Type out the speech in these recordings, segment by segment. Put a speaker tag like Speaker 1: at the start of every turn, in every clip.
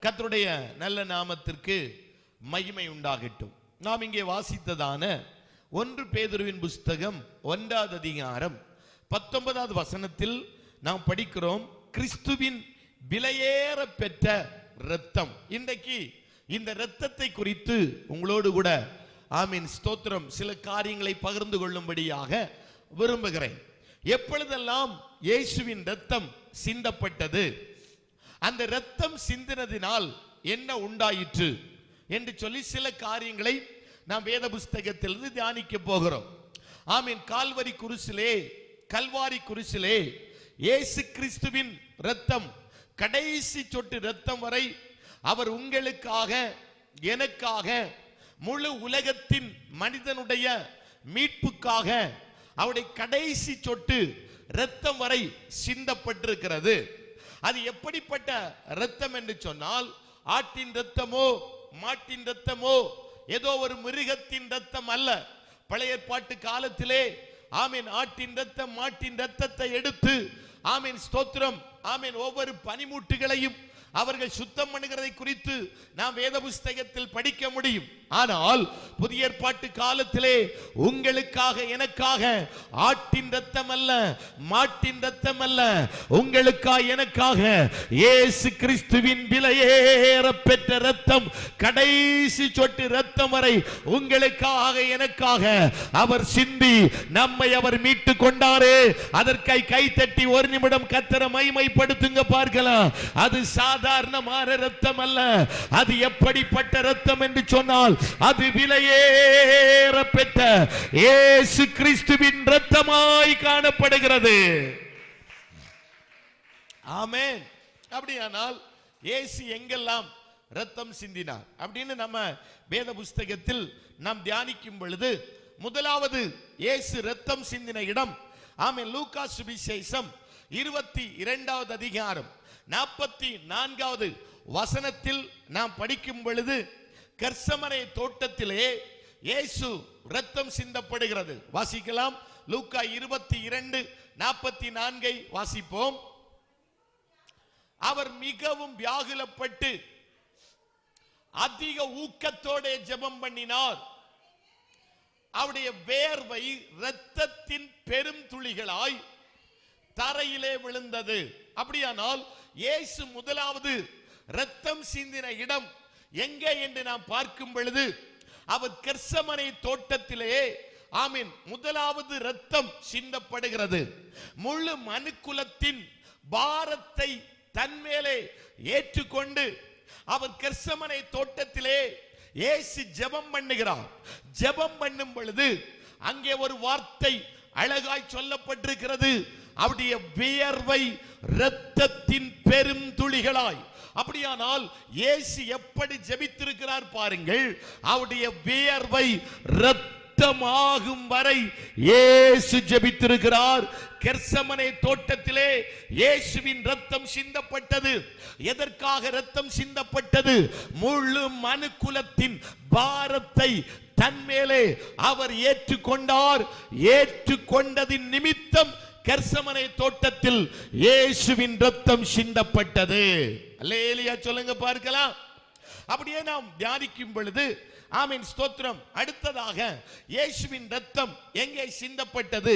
Speaker 1: கர்த்தருடைய நல்ல நாமத்திற்கு மகிமை உண்டாகட்டும். நாம் இங்கே வாசித்ததான 1 பேதுருவின் புஸ்தகம் 1வது அதிகாரம் 19வது வசனத்தில் நாம் படிக்கிறோம், கிறிஸ்துவின் விலையேற பெற்ற இரத்தம். இன்றைக்கு இந்த இரத்தத்தை குறித்து உங்களோடு கூட ஆமீன் ஸ்தோத்திரம் சில காரியங்களை பகிர்ந்து கொள்ளும்படியாக விரும்புகிறேன். எப்பொழுதெல்லாம் இயேசுவின் இரத்தம் சிந்தப்பட்டது, அந்த இரத்தம் சிந்தினதினால் என்ன உண்டாயிற்று என்று சொல்லி சில காரியங்களை நாம் வேத புஸ்தகத்திலிருந்து தியானிக்க போகிறோம். ஆமீன். கல்வாரி குருசிலே இயேசு கிறிஸ்துவின் இரத்தம், கடைசி சொட்டு இரத்தம் வரை அவர் உங்களுக்காக எனக்காக முழு உலகத்தின் மனிதனுடைய மீட்புக்காக அவருடைய கடைசி சொட்டு இரத்தம் வரை சிந்தப்பட்டிருக்கிறது. அது எப்படிப்பட்ட இரத்தம் என்று சொன்னால், ஆட்டின் இரத்தமோ மாட்டின் இரத்தமோ ஏதோ ஒரு மிருகத்தின் இரத்தம் அல்ல. பழைய ஏற்பாட்டு காலத்திலே ஆமீன் ஆட்டின் இரத்தம் மாட்டின் இரத்தத்தை எடுத்து ஆமீன் ஸ்தோத்திரம் ஆமீன் ஒவ்வொரு பனிமூட்டுகளையும் அவர்கள் சுத்தம் பண்ணுகிறதை குறித்து நாம் வேத புஸ்தகத்தில் படிக்க முடியும். ஆனால் புதிய ஏற்பாட்டு காலத்திலே உங்களுக்காக எனக்காக ஆட்டின் இரத்தம் அல்ல மாட்டின் இரத்தம் அல்ல, உங்களுக்காக எனக்காக இயேசு கிறிஸ்துவின் விலையேற பெற்ற இரத்தம், கடைசி சொட்டு இரத்தம் வரை உங்களுக்காக எனக்காக அவர் சிந்தி நம்மை அவர் மீட்டு கொண்டாரே. அதற்காய் கை தட்டி ஒரு நிமிடம் கர்த்தரை மகிமைப்படுத்துங்க பார்க்கலாம். அது சாதாரணமான இரத்தம் அல்ல. அது எப்படிப்பட்ட இரத்தம் என்று சொன்னால், அது விலையேற பெற்ற இயேசு கிறிஸ்துவின் இரத்தமாய் காணப்படுகிறது. ஆமென். அப்படியானால் இயேசு எங்கெல்லாம் இரத்தம் சிந்தினார் அப்படின்னு நம்ம வேத புஸ்தகத்தில் நாம் தியானிக்கும் பொழுது, முதலாவது இயேசு இரத்தம் சிந்தின இடம் ஆமென் லூக்கா சுவிசேஷம் 22வது அதிகாரம் 44வது வசனத்தில் நாம் படிக்கும் பொழுது, கெர்சமனே தோட்டத்திலே இயேசு இரத்தம் சிந்தப்படுகிறது. வாசிக்கலாம். லூக்கா 22:44 வாசிப்போம். அவர் மிகவும் வியாகுலப்பட்டு அதிக ஊக்கத்தோட ஜெபம் பண்ணினார். அவருடைய வேர்வை இரத்தத்தின் பெரும் துளிகளாய் தரையிலே விழுந்தது. அப்படியானால் இயேசு முதலாவது இரத்தம் சிந்தின இடம் எங்கே என்று நாம் பார்க்கும் பொழுது, அவர் கெர்சமனே தோட்டத்திலே ஆமீன் முதலாவது இரத்தம் சிந்தப்படுகிறது. முழு மனுக்குலத்தின் பாரத்தை தன்மேலே ஏற்றுக்கொண்டு அவர் கெர்சமனே தோட்டத்திலே இயேசு ஜெபம் பண்ணுகிறார். ஜெபம் பண்ணும் பொழுது அங்கே ஒரு வார்த்தை அழகாய் சொல்லப்பட்டிருக்கிறது, அவருடைய வியர்வை இரத்தத்தின் பெரும் துளிகளாய். அப்படியானால் இயேசு எப்படி ஜெபித்திருக்கிறார் பாருங்கள். அவருடைய வியர்வை இரத்தமாகும் வரை இயேசு ஜெபித்திருக்கிறார். கெர்சமனே தோட்டத்திலே இயேசுவின் இரத்தம் சிந்தப்பட்டது. எதற்காக இரத்தம் சிந்தப்பட்டது? முழு மனுக்குலத்தின் பாரத்தை தன்மேலே அவர் ஏற்றுக்கொண்டார். ஏற்றுக்கொண்டதின் நிமித்தம் கெர்சமனே தோட்டத்தில் இயேசுவின் இரத்தம் சிந்தப்பட்டது. அல்லேலூயா சொல்லுங்க பார்க்கலாம். அப்படியே நாம் தியானிக்கும் பொழுது ஆமீன் ஸ்தோத்திரம். அடுத்ததாக இயேசுவின் இரத்தம் எங்கே சிந்தப்பட்டது?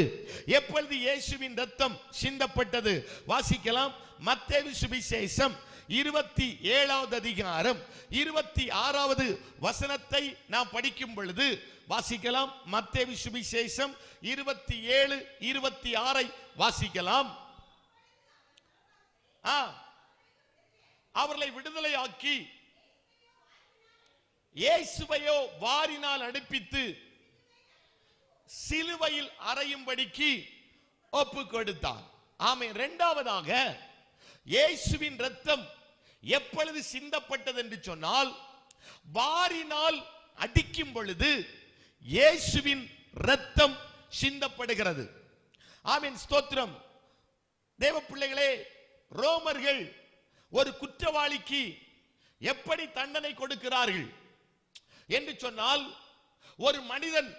Speaker 1: எப்பொழுது இயேசுவின் இரத்தம் சிந்தப்பட்டது? வாசிக்கலாம். மத்தேயு சுவிசேஷம் 27வது அதிகாரம் 26வது வசனத்தை நாம் படிக்கும் பொழுது வாசிக்கலாம். மத்தேயு சுவிசேஷம் 27:26 வாசிக்கலாம். அவர்களை விடுதலையாக்கி இயேசுவையோ வாரினால் அடிப்பித்து சிலுவையில் அறையும்படிக்கு ஒப்பு கொடுத்தார். ஆமென். இரண்டாவதாக இயேசுவின் இரத்தம் எப்பொழுது சிந்தப்பட்டது என்று சொன்னால், வாரினால் அடிக்கும் பொழுது இயேசுவின் இரத்தம் சிந்தப்படுகிறது. ஆமென் ஸ்தோத்திரம். தேவ பிள்ளைகளே, ரோமர்கள் ஒரு குற்றவாளிக்கு எப்படி தண்டனை கொடுக்கிறார்கள் என்று சொன்னால், ஒரு மனிதன்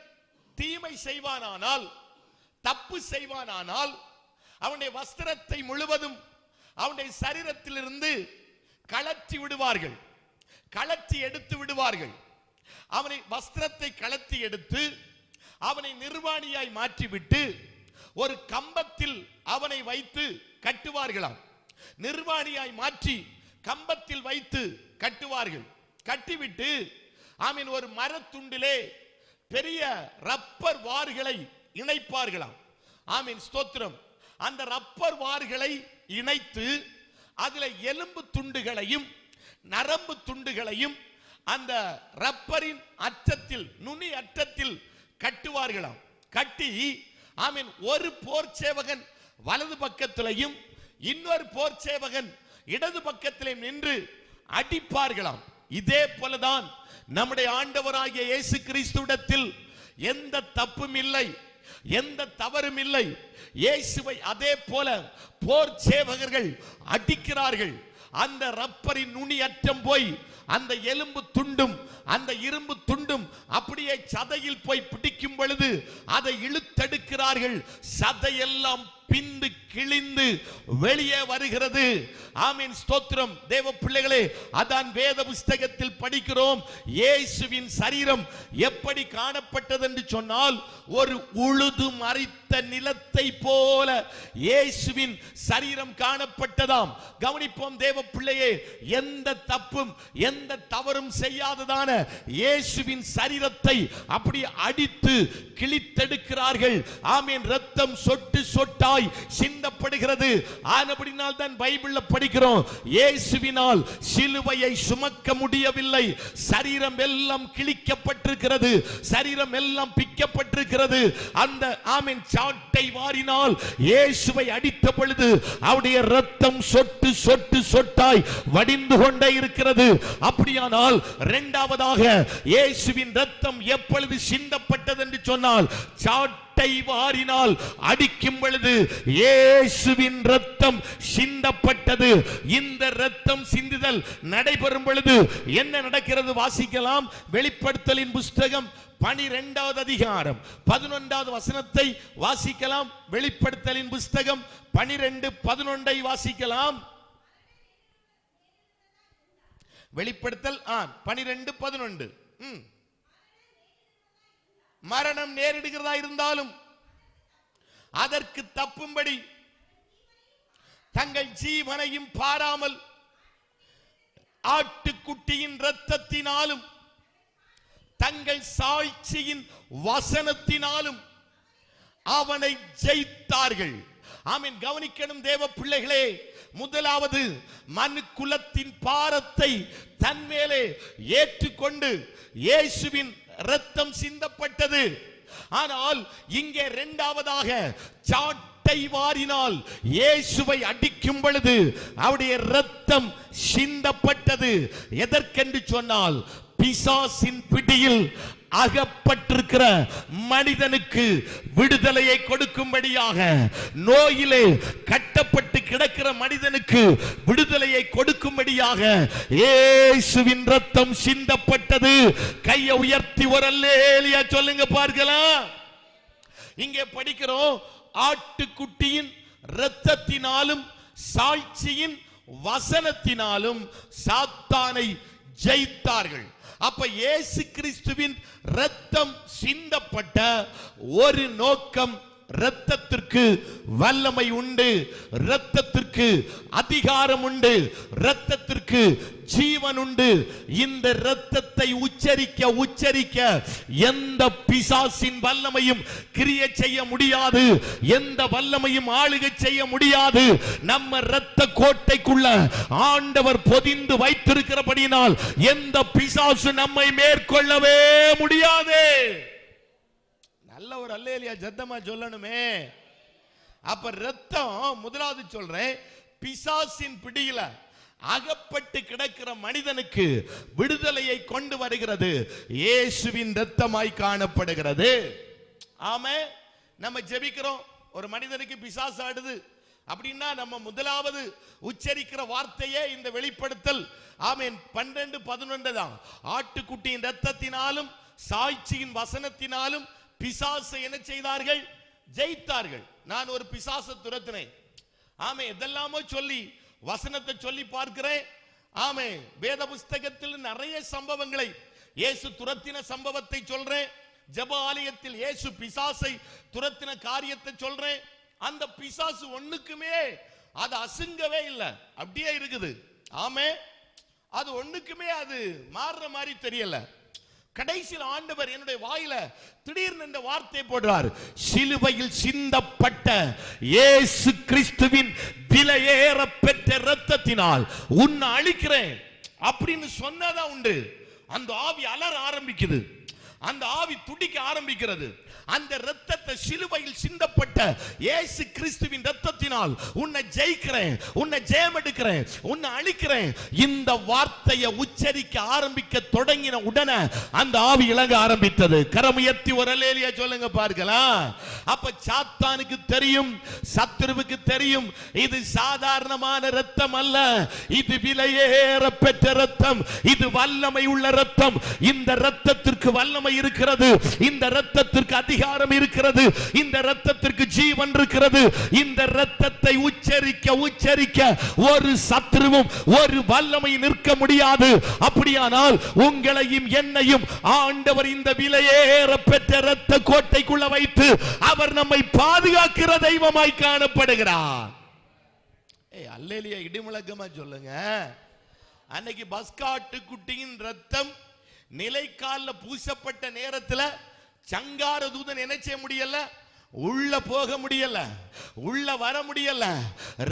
Speaker 1: தீமை செய்வானானால், தப்பு செய்வானானால், அவனுடைய வஸ்திரத்தை முழுவதும் அவனுடைய சரீரத்திலிருந்து கழற்றி விடுவார்கள், கழற்றி எடுத்து விடுவார்கள். அவனை வஸ்திரத்தை கழற்றி எடுத்து அவனை நிர்வாணியாய் மாற்றிவிட்டு ஒரு கம்பத்தில் அவனை வைத்து கட்டுவார்களாம். நிர்வாணியாய் மாற்றி கம்பத்தில் வைத்து கட்டுவார்கள். கட்டிவிட்டு ஆமீன் ஒரு மரத்துண்டிலே பெரிய ரப்பர் வார்களை இணைப்பார்களாம். ஆமீன், ஸ்தோத்திரம். அந்த ரப்பர் வார்களை இணைத்து அதுல எலும்பு துண்டுகளையும் நரம்பு துண்டுகளையும் அந்த ரப்பரின் அற்றத்தில், நுனி அற்றத்தில் கட்டுவார்களாம். கட்டி ஆமீன் ஒரு போர் சேவகன் வலது பக்கத்திலையும் இன்னொரு போர் சேவகன் இடது பக்கத்திலே நின்று அடிப்பார்களாம். இதே போலதான் நம்முடைய ஆண்டவராகிய இயேசு கிறிஸ்துவிடத்தில் எந்த தப்பும் இல்லை, எந்த தவறும் இல்லை. இயேசுவை அதே போல போர் சேவகர்கள் அடிக்கிறார்கள். அந்த ரப்பரின் நுனி அற்றம் போய் அந்த எலும்பு துண்டும் அந்த இரும்பு துண்டும் அப்படியே சதையில் போய் பிடிக்கும் பொழுது அதை இழுத்தெடுக்கிறார்கள். சதையெல்லாம் பிந்து கிழிந்து வெளியே வருகிறது. ஆமீன், ஸ்தோத்திரம். தேவ பிள்ளைகளே, அதான் வேத புஸ்தகத்தில் படிக்கிறோம். இயேசுவின் சரீரம் எப்படி காணப்பட்டது என்று சொன்னால் ஒரு உழுது மறித்த நிலத்தை போல இயேசுவின் சரீரம் காணப்பட்டதாம். கவனிப்போம் தேவ பிள்ளையே, எந்த தப்பும் எந்த தவறும் செய்யாததான இயேசுவின் சரீரத்தை அப்படி அடித்து கிழித்தெடுக்கிறார்கள். ஆமீன். ரத்தம் சொட்டு சொட்டாய் சிந்தப்படுகிறது. ஆனபடினால் தான் பைபிள்ல படிக்கிறோம், இயேசுவினால் சிலுவையை சுமக்க முடியவில்லை. சரீரம் எல்லாம் கிழிக்கப்பட்டிருக்கிறது, சரீரம் எல்லாம் பிக்கப்பட்டிருக்கிறது. அந்த ஆமீன் சாட்டை வாரினால் இயேசுவை அடித்த பொழுது அவருடைய ரத்தம் சொட்டு சொட்டு சொட்டாய் வடிந்து கொண்டே இருக்கிறது. அப்படியானால் இரண்டாவதாக இயேசுவின் ரத்தம் எப்பொழுது சிந்தப்பட்டது என்று சொன்னால் சாட்டை வாரினால் அடிக்கும் பொழுது இயேசுவின் ரத்தம் சிந்தப்பட்டது. இந்த ரத்தம் சிந்துதல் நடைபெறும் பொழுது என்ன நடக்கிறது வாசிக்கலாம். வெளிப்படுத்தலின் புஸ்தகம் 12வது அதிகாரம் 11வது வசனத்தை வாசிக்கலாம். வெளிப்படுத்தலின் புஸ்தகம் 12:11 வாசிக்கலாம். வெளிப்படுத்தல் 12:11. மரணம் நேரிடுகிறதா இருந்தாலும் அதற்கு தப்பும்படி தங்கள் ஜீவனையும் பாராமல் ஆட்டுக்குட்டியின் இரத்தத்தினாலும் தங்கள் சாட்சியின் வசனத்தினாலும் அவனை ஜெயித்தார்கள். ஆமீன். கவனிக்கணும் தேவ பிள்ளைகளே, முதலாவது மனு குலத்தின் பாரத்தை தன்மேலே ஏற்றுக்கொண்டு இயேசுவின் இரத்தம் சிந்தப்பட்டது. ஆனால் இங்கே இரண்டாவதாக சாட்டை வாரினால் இயேசுவை அடிக்கும் பொழுது அவருடைய இரத்தம் சிந்தப்பட்டது. எதற்கென்று சொன்னால் பிசாசின் பிடியில் அகப்பட்டிருக்கிற மனிதனுக்கு விடுதலையை கொடுக்கும்படியாக, நோயிலே கட்டப்பட்டு கிடக்கிற மனிதனுக்கு விடுதலையை கொடுக்கும்படியாக இயேசுவின் ரத்தம் சிந்தப்பட்டது. கையை உயர்த்தி ஒரு அல்லேலூயா சொல்லுங்க பார்க்கலாம். இங்கே படிக்கிறோம், ஆட்டுக்குட்டியின் இரத்தத்தினாலும் சாட்சியின் வசனத்தினாலும் சாத்தானை ஜெயித்தார்கள். அப்ப இயேசு கிறிஸ்துவின் இரத்தம் சிந்தப்பட்ட ஒரு நோக்கம், இரத்தத்திற்கு வல்லமை உண்டு, இரத்தத்திற்கு அதிகாரம் உண்டு, இரத்தத்திற்கு ஜீவன் உண்டு. இந்த இரத்தத்தை உச்சரிக்க உச்சரிக்க எந்த பிசாசின் வல்லமையும் கிரியை செய்ய முடியாது, எந்த வல்லமையும் ஆளுகை செய்ய முடியாது. நம்ம இரத்த கோட்டைக்குள்ள ஆண்டவர் பொதிந்து வைத்திருக்கிறபடியினால் எந்த பிசாசு நம்மை மேற்கொள்ளவே முடியாது. நல்ல ஒரு அல்லேலூயா சத்தமா சொல்லணுமே. அப்ப இரத்தம், முதலாவது சொல்றேன், பிசாசின் பிடியில அகப்பட்டு கிடக்கிற மனிதனுக்கு விடுதலையை கொண்டு வருகிறது. இயேசுவின் இரத்தமாய் காணப்படுகிறது. ஆமே. நம்ம ஜெபிக்கிறோம், ஒரு மனிதனுக்கு பிசாசு ஆடுது அப்படின்னா நம்ம முதலாவது உச்சரிக்கிற வார்த்தையே இந்த வெளிப்படுத்தல் ஆமென் 12:11 தான். ஆட்டுக்குட்டியின் இரத்தத்தினாலும் சாட்சியின் வசனத்தினாலும் பிசாசை என்ன செய்தார்கள்? ஜெயித்தார்கள். நான் ஒரு பிசாசை துரத்தினேன். ஆமே, எதெல்லாமோ சொல்லி வசனத்தை சொல்லி பார்க்கிறேன். ஆமே, வேத புஸ்தகத்தில் நிறைய சம்பவங்களை இயேசு துரத்தின சம்பவத்தை சொல்றேன். ஜெப ஆலயத்தில் இயேசு பிசாசை துரத்தின காரியத்தை சொல்றேன். அந்த பிசாசு ஒண்ணுக்குமே அது அசுங்கவே இல்லை, அப்படியே இருக்குது. ஆமே, அது ஒண்ணுக்குமே அது மாறுற மாதிரி தெரியல. கடைசியில் ஆண்டவர் என்னுடைய வாயில திடீர்னு இந்த வார்த்தையை போடுறார், சிலுவையில் சிந்தப்பட்ட இயேசு கிறிஸ்துவின் விலையேற பெற்ற இரத்தத்தினால் உன்னை அழிக்கிறேன் அப்படின்னு சொன்னதா உண்டு. அந்த ஆவி அலற ஆரம்பிக்குது, அந்த ஆவி துடிக்க ஆரம்பிக்கிறது. அந்த இரத்தத்தை, சிலுவையில் சிந்தப்பட்ட இயேசு கிறிஸ்துவின் இரத்தத்தினால் உன்னை ஜெயிக்கிறேன், உன்னை ஜெயம் எடுக்கிறேன், உன்னை அழிக்கிறேன். இந்த வார்த்தையை உச்சரிக்க ஆரம்பிக்க தொடங்கின உடனே அந்த ஆவி இலங்க ஆரம்பித்தது. கரமுயர்த்தி ஒரு அல்லேலூயா சொல்லுங்க பார்க்கலாம். அப்ப சாத்தானுக்கு தெரியும், சத்துருவுக்கு தெரியும், இது சாதாரணமான இரத்தம் அல்ல, இது விலையேற பெற்ற இரத்தம், இது வல்லமை உள்ள இரத்தம். இந்த இரத்தத்திற்கு வல்லமை இருக்கிறது, இந்த இரத்தத்திற்கு அதிகாரம் இருக்கிறது, இந்த இரத்தத்திற்கு ஜீவன் இருக்கிறது. இந்த இரத்தத்தை உச்சரிக்க உச்சரிக்க ஒரு சத்துருவும் ஒரு வல்லமை நிற்க முடியாது. அப்படியானால் உங்களையும் என்னையும் ஆண்டவர் இந்த விலையேற பெற்ற இரத்த கோட்டைக்குள்ள வைத்து அவர் நம்மை பாதுகாக்கிற தெய்வமாய் காணப்படுகிறார். அல்லேலூயா, இடிமுழக்கமா சொல்லுங்க. அன்னைக்கு பஸ்காட்டு குட்டியின் ரத்தம் நிலைக்கால பூசப்பட்ட நேரத்தில் சங்கார தூதன் என்ன செய்ய முடியல, உள்ள போக முடியல, உள்ள வர முடியல.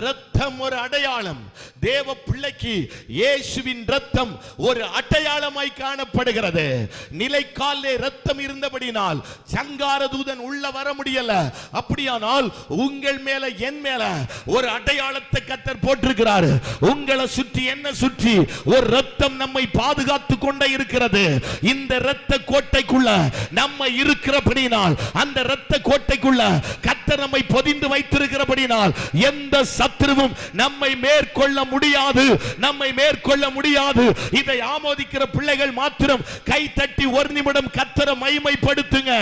Speaker 1: ரத்தம் ஒரு அடையாளம். தேவ பிள்ளைக்கு இயேசுவின் ரத்தம் ஒரு அடையாளமாய் காணப்படுகிறது. நிலைக்காலே ரத்தம் இருந்தபடினால் சங்கார தூதன் உள்ள வர முடியல. அப்படியானால் உங்கள் மேல என் மேல ஒரு அடையாளத்தை கர்த்தர் போட்டிருக்கிறார். உங்களை சுற்றி என்ன சுற்றி ஒரு ரத்தம் நம்மை பாதுகாத்து கொண்டே இருக்கிறது. இந்த இரத்த கோட்டைக்குள்ள நம்ம இருக்கிறபடினால், அந்த இரத்த கோட்டைக்குள்ள கர்த்தர் நம்மை பொதிந்து வைத்திருக்கிறபடினால் எந்த சத்துருவும் நம்மை மேற்கொள்ள முடியாது, நம்மை மேற்கொள்ள முடியாது. இதை ஆமோதிக்கிற பிள்ளைகள் மாத்திரம் கை தட்டி ஒரு நிமிடம் கர்த்தரை மகிமைப்படுத்துங்க.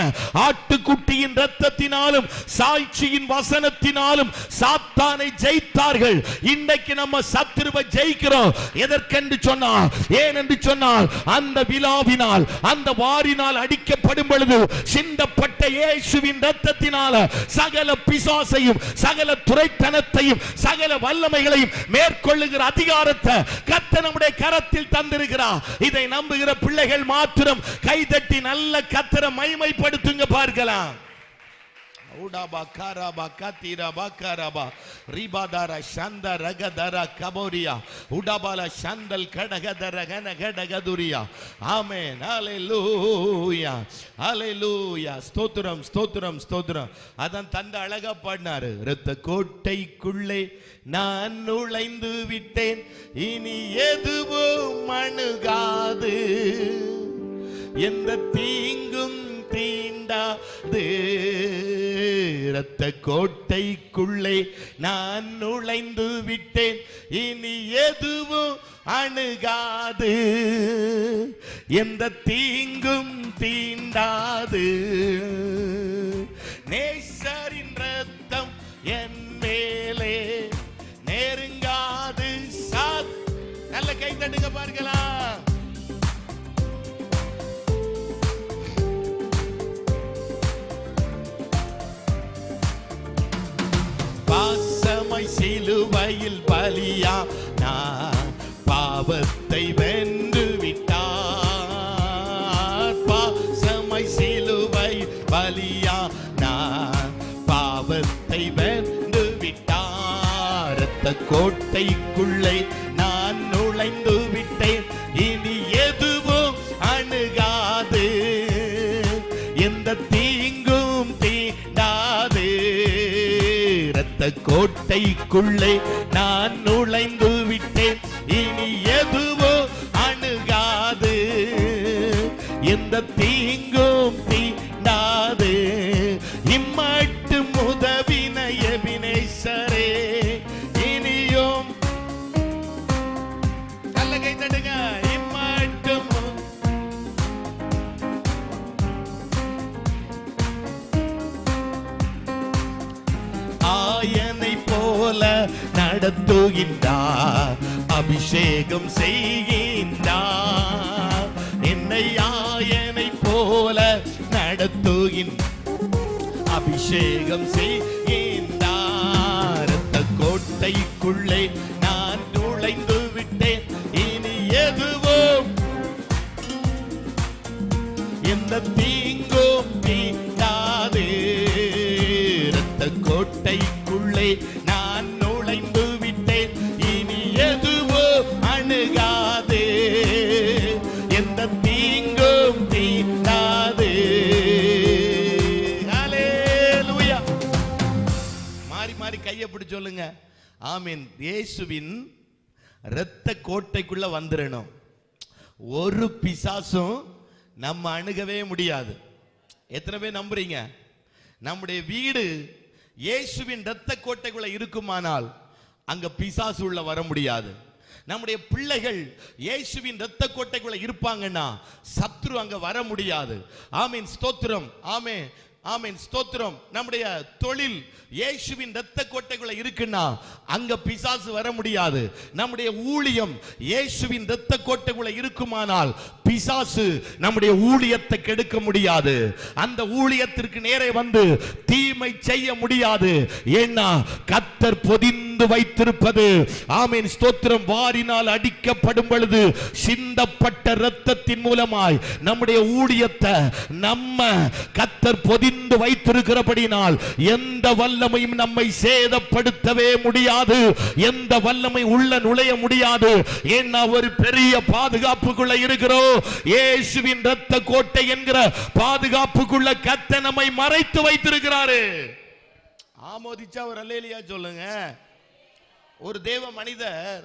Speaker 1: ஆட்டுக்குட்டியின் இரத்தத்தினாலும் சாட்சியின் வசனத்தினாலும் சாத்தானை ஜெயித்தார்கள். இன்றைக்கு நம்ம சத்துருவை ஜெயிக்கிறோம். எதற்கென்று சொன்னால், ஏனென்று சொன்னால் அந்த விலாவினால், அந்த வாரினால் அடிக்கப்படும் பொழுது சிந்தப்பட்ட இயேசுவின் இரத்தத்தினால் சகல பிசாசையும், சகல துரைத்தனத்தையும், சகல வல்லமைகளையும் மேற்கொள்ளுகிற அதிகாரத்தை கர்த்தர் நம்முடைய கரத்தில் தந்திருக்கிறார். இதை நம்புகிற பிள்ளைகள் மாத்திரம் கைதட்டி நல்ல கர்த்தரை மகிமைப்படுத்துங்க பார்க்கலாம். உடாபா காராபா கத்திராபா காராபா ரிபாதாரா சந்த ரகதரா கபோரியா உடாபால சந்தல் கடகதர கனகடகதுரியா. ஆமென், ஹalleluya, ஹalleluya. ஸ்தோத்திரம், ஸ்தோத்திரம், ஸ்தோத்திரம். அதான் தந்த அழகா பாடினாரு. இரத்த கோட்டைக்குள்ளே நான் நுழைந்து விட்டேன், இனி எதுவும் அணுகாது, எந்த தீங்கும் தீண்டாது. இரத்த கோட்டைக்குள்ளே நான் நுழைந்து விட்டேன், இனி எதுவும் அணுகாது, எந்த தீங்கும் தீண்டாது. நேசரின் இரத்தம் என் மேலே நெருங்காது. நல்ல கை தட்டுங்க பார்க்கலாம். பாசமாய் சிலுவையில் பலியா நான் பாவத்தை வென்று விட்டார். பாசமாய் சிலுவையில் பலியா நான் பாவத்தை வென்று விட்டார். இரத்த கோட்டைக்குள்ளே நான் நுழைந்து விட்டேன், இனி எதுவும் அணுகாது, எந்த தீங்கும் தீண்டாது. இரத்த கோட்டைக்குள்ளே நான் நுழைந்து விட்டேன், இனி எதுவும் அணுகாது, எந்த தீங்கும் தீண்டாது. இம்மட்டும் உதவின எபினேசரே, இனியும் நல்ல கை தட்டுங்க. இம்மட்டும் ஆயனை போல நடத்துகின்றார், அபிஷேகம் செய்கின்றார். என்னை ஆயனை போல நடத்துகின் அபிஷேகம் செய்கின்றார். ரத்த கோட்டைக்குள்ளே நான் நுழைந்து விட்டேன், இனி எதுவும் எந்த தீங்கும் தீண்டாது. ரத்த கோட்டைக்குள்ளே நான் நுழைந்து விட்டேன், இனி எதுவும் அணுகாது, எந்த தீங்கும் தீண்டாது. ஹல்லேலூயா. மாறி மாறி கையை பிடிச்சு சொல்லுங்க ஆமென். இயேசுவின் இரத்த கோட்டைக்குள்ள வந்துடணும். ஒரு பிசாசும் நம்ம அணுகவே முடியாது. எத்தனை பேர் நம்புறீங்க? நம்முடைய வீடு இயேசுவின் இரத்த கோட்டைக்குள்ள இருக்குமானால் அங்க பிசாசு உள்ள வர முடியாது. நம்முடைய பிள்ளைகள் இயேசுவின் இரத்த கோட்டைக்குள்ள இருப்பாங்கன்னா சத்ரு அங்க வர முடியாது. ஆமென், ஸ்தோத்திரம். ஆமென், ஆமென், ஸ்தோத்திரம். நம்முடைய தொழில் இயேசுவின் இரத்த கோட்டைக்குள்ள இருக்குன்னா அங்க பிசாசு வர முடியாது. நம்முடைய ஊழியம் இயேசுவின் இரத்த கோட்டைக்குள்ள இருக்குமானால் பிசாசு நம்முடைய ஊழியத்தை கெடுக்க முடியாது. அந்த ஊழியத்திற்கு நேரே வந்து தீமை செய்ய முடியாது. ஏன்னா கர்த்தர் பொதிந்து வைத்திருப்பது, ஆமென், ஸ்தோத்திரம், வாரினால் அடிக்கப்படும் பொழுது சிந்தப்பட்ட இரத்தத்தின் மூலமாய் நம்முடைய ஊழியத்தை நம்ம கர்த்தர் பொதிந்து வைத்திருக்கிறபடினால் எந்த வல்லமையும் நம்மை சேதப்படுத்தவே முடியாது. எந்த வல்லமை உள்ள நுழைய முடியாது. ஏன்னா ஒரு பெரிய பாதுகாப்புக்குள்ள இருக்கிறோம். இயேசுவின் இரத்த கோட்டை என்கிற பாதுகாப்புக்குள்ள கர்த்தர் நம்மை மறைத்து வைத்திருக்கிறாரு. ஆமோதிச்சா ஒரு அல்லேலூயா சொல்லுங்க. ஒரு தேவ மனிதர்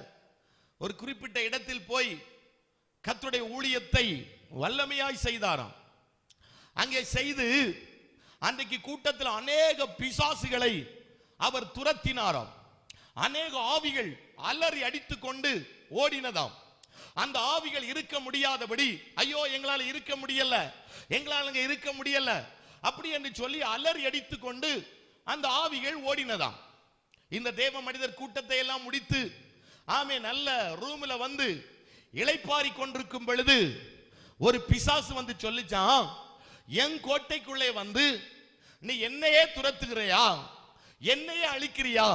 Speaker 1: ஒரு குறிப்பிட்ட இடத்தில் போய் கர்த்தருடைய ஊழியத்தை வல்லமையாய் செய்தாராம். அங்கே செய்து அன்றைக்கு கூட்டத்தில் அநேக பிசாசுகளை அவர் துரத்தினாராம். அநேக ஆவிகள் அலறி அடித்துக் கொண்டு ஓடினதாம். அந்த ஆவிகள் இருக்க முடியாதபடி, ஐயோ எங்களால் இருக்க முடியல, எங்களால் அங்க இருக்க முடியல அப்படி என்று சொல்லி அலறி அடித்துக் கொண்டு அந்த ஆவிகள் ஓடினதாம். இந்த தேவ மனிதர் கூட்டத்தை எல்லாம் முடித்து ஆமே நல்ல ரூம்ல வந்து இளைப்பாரி கொண்டிருக்கும் பொழுது ஒரு பிசாசு வந்து சொல்லிச்சான், என் கோட்டைக்குள்ளே வந்து நீ என்னையே துரத்துகிறையா, என்னையே அழிக்கிறியா,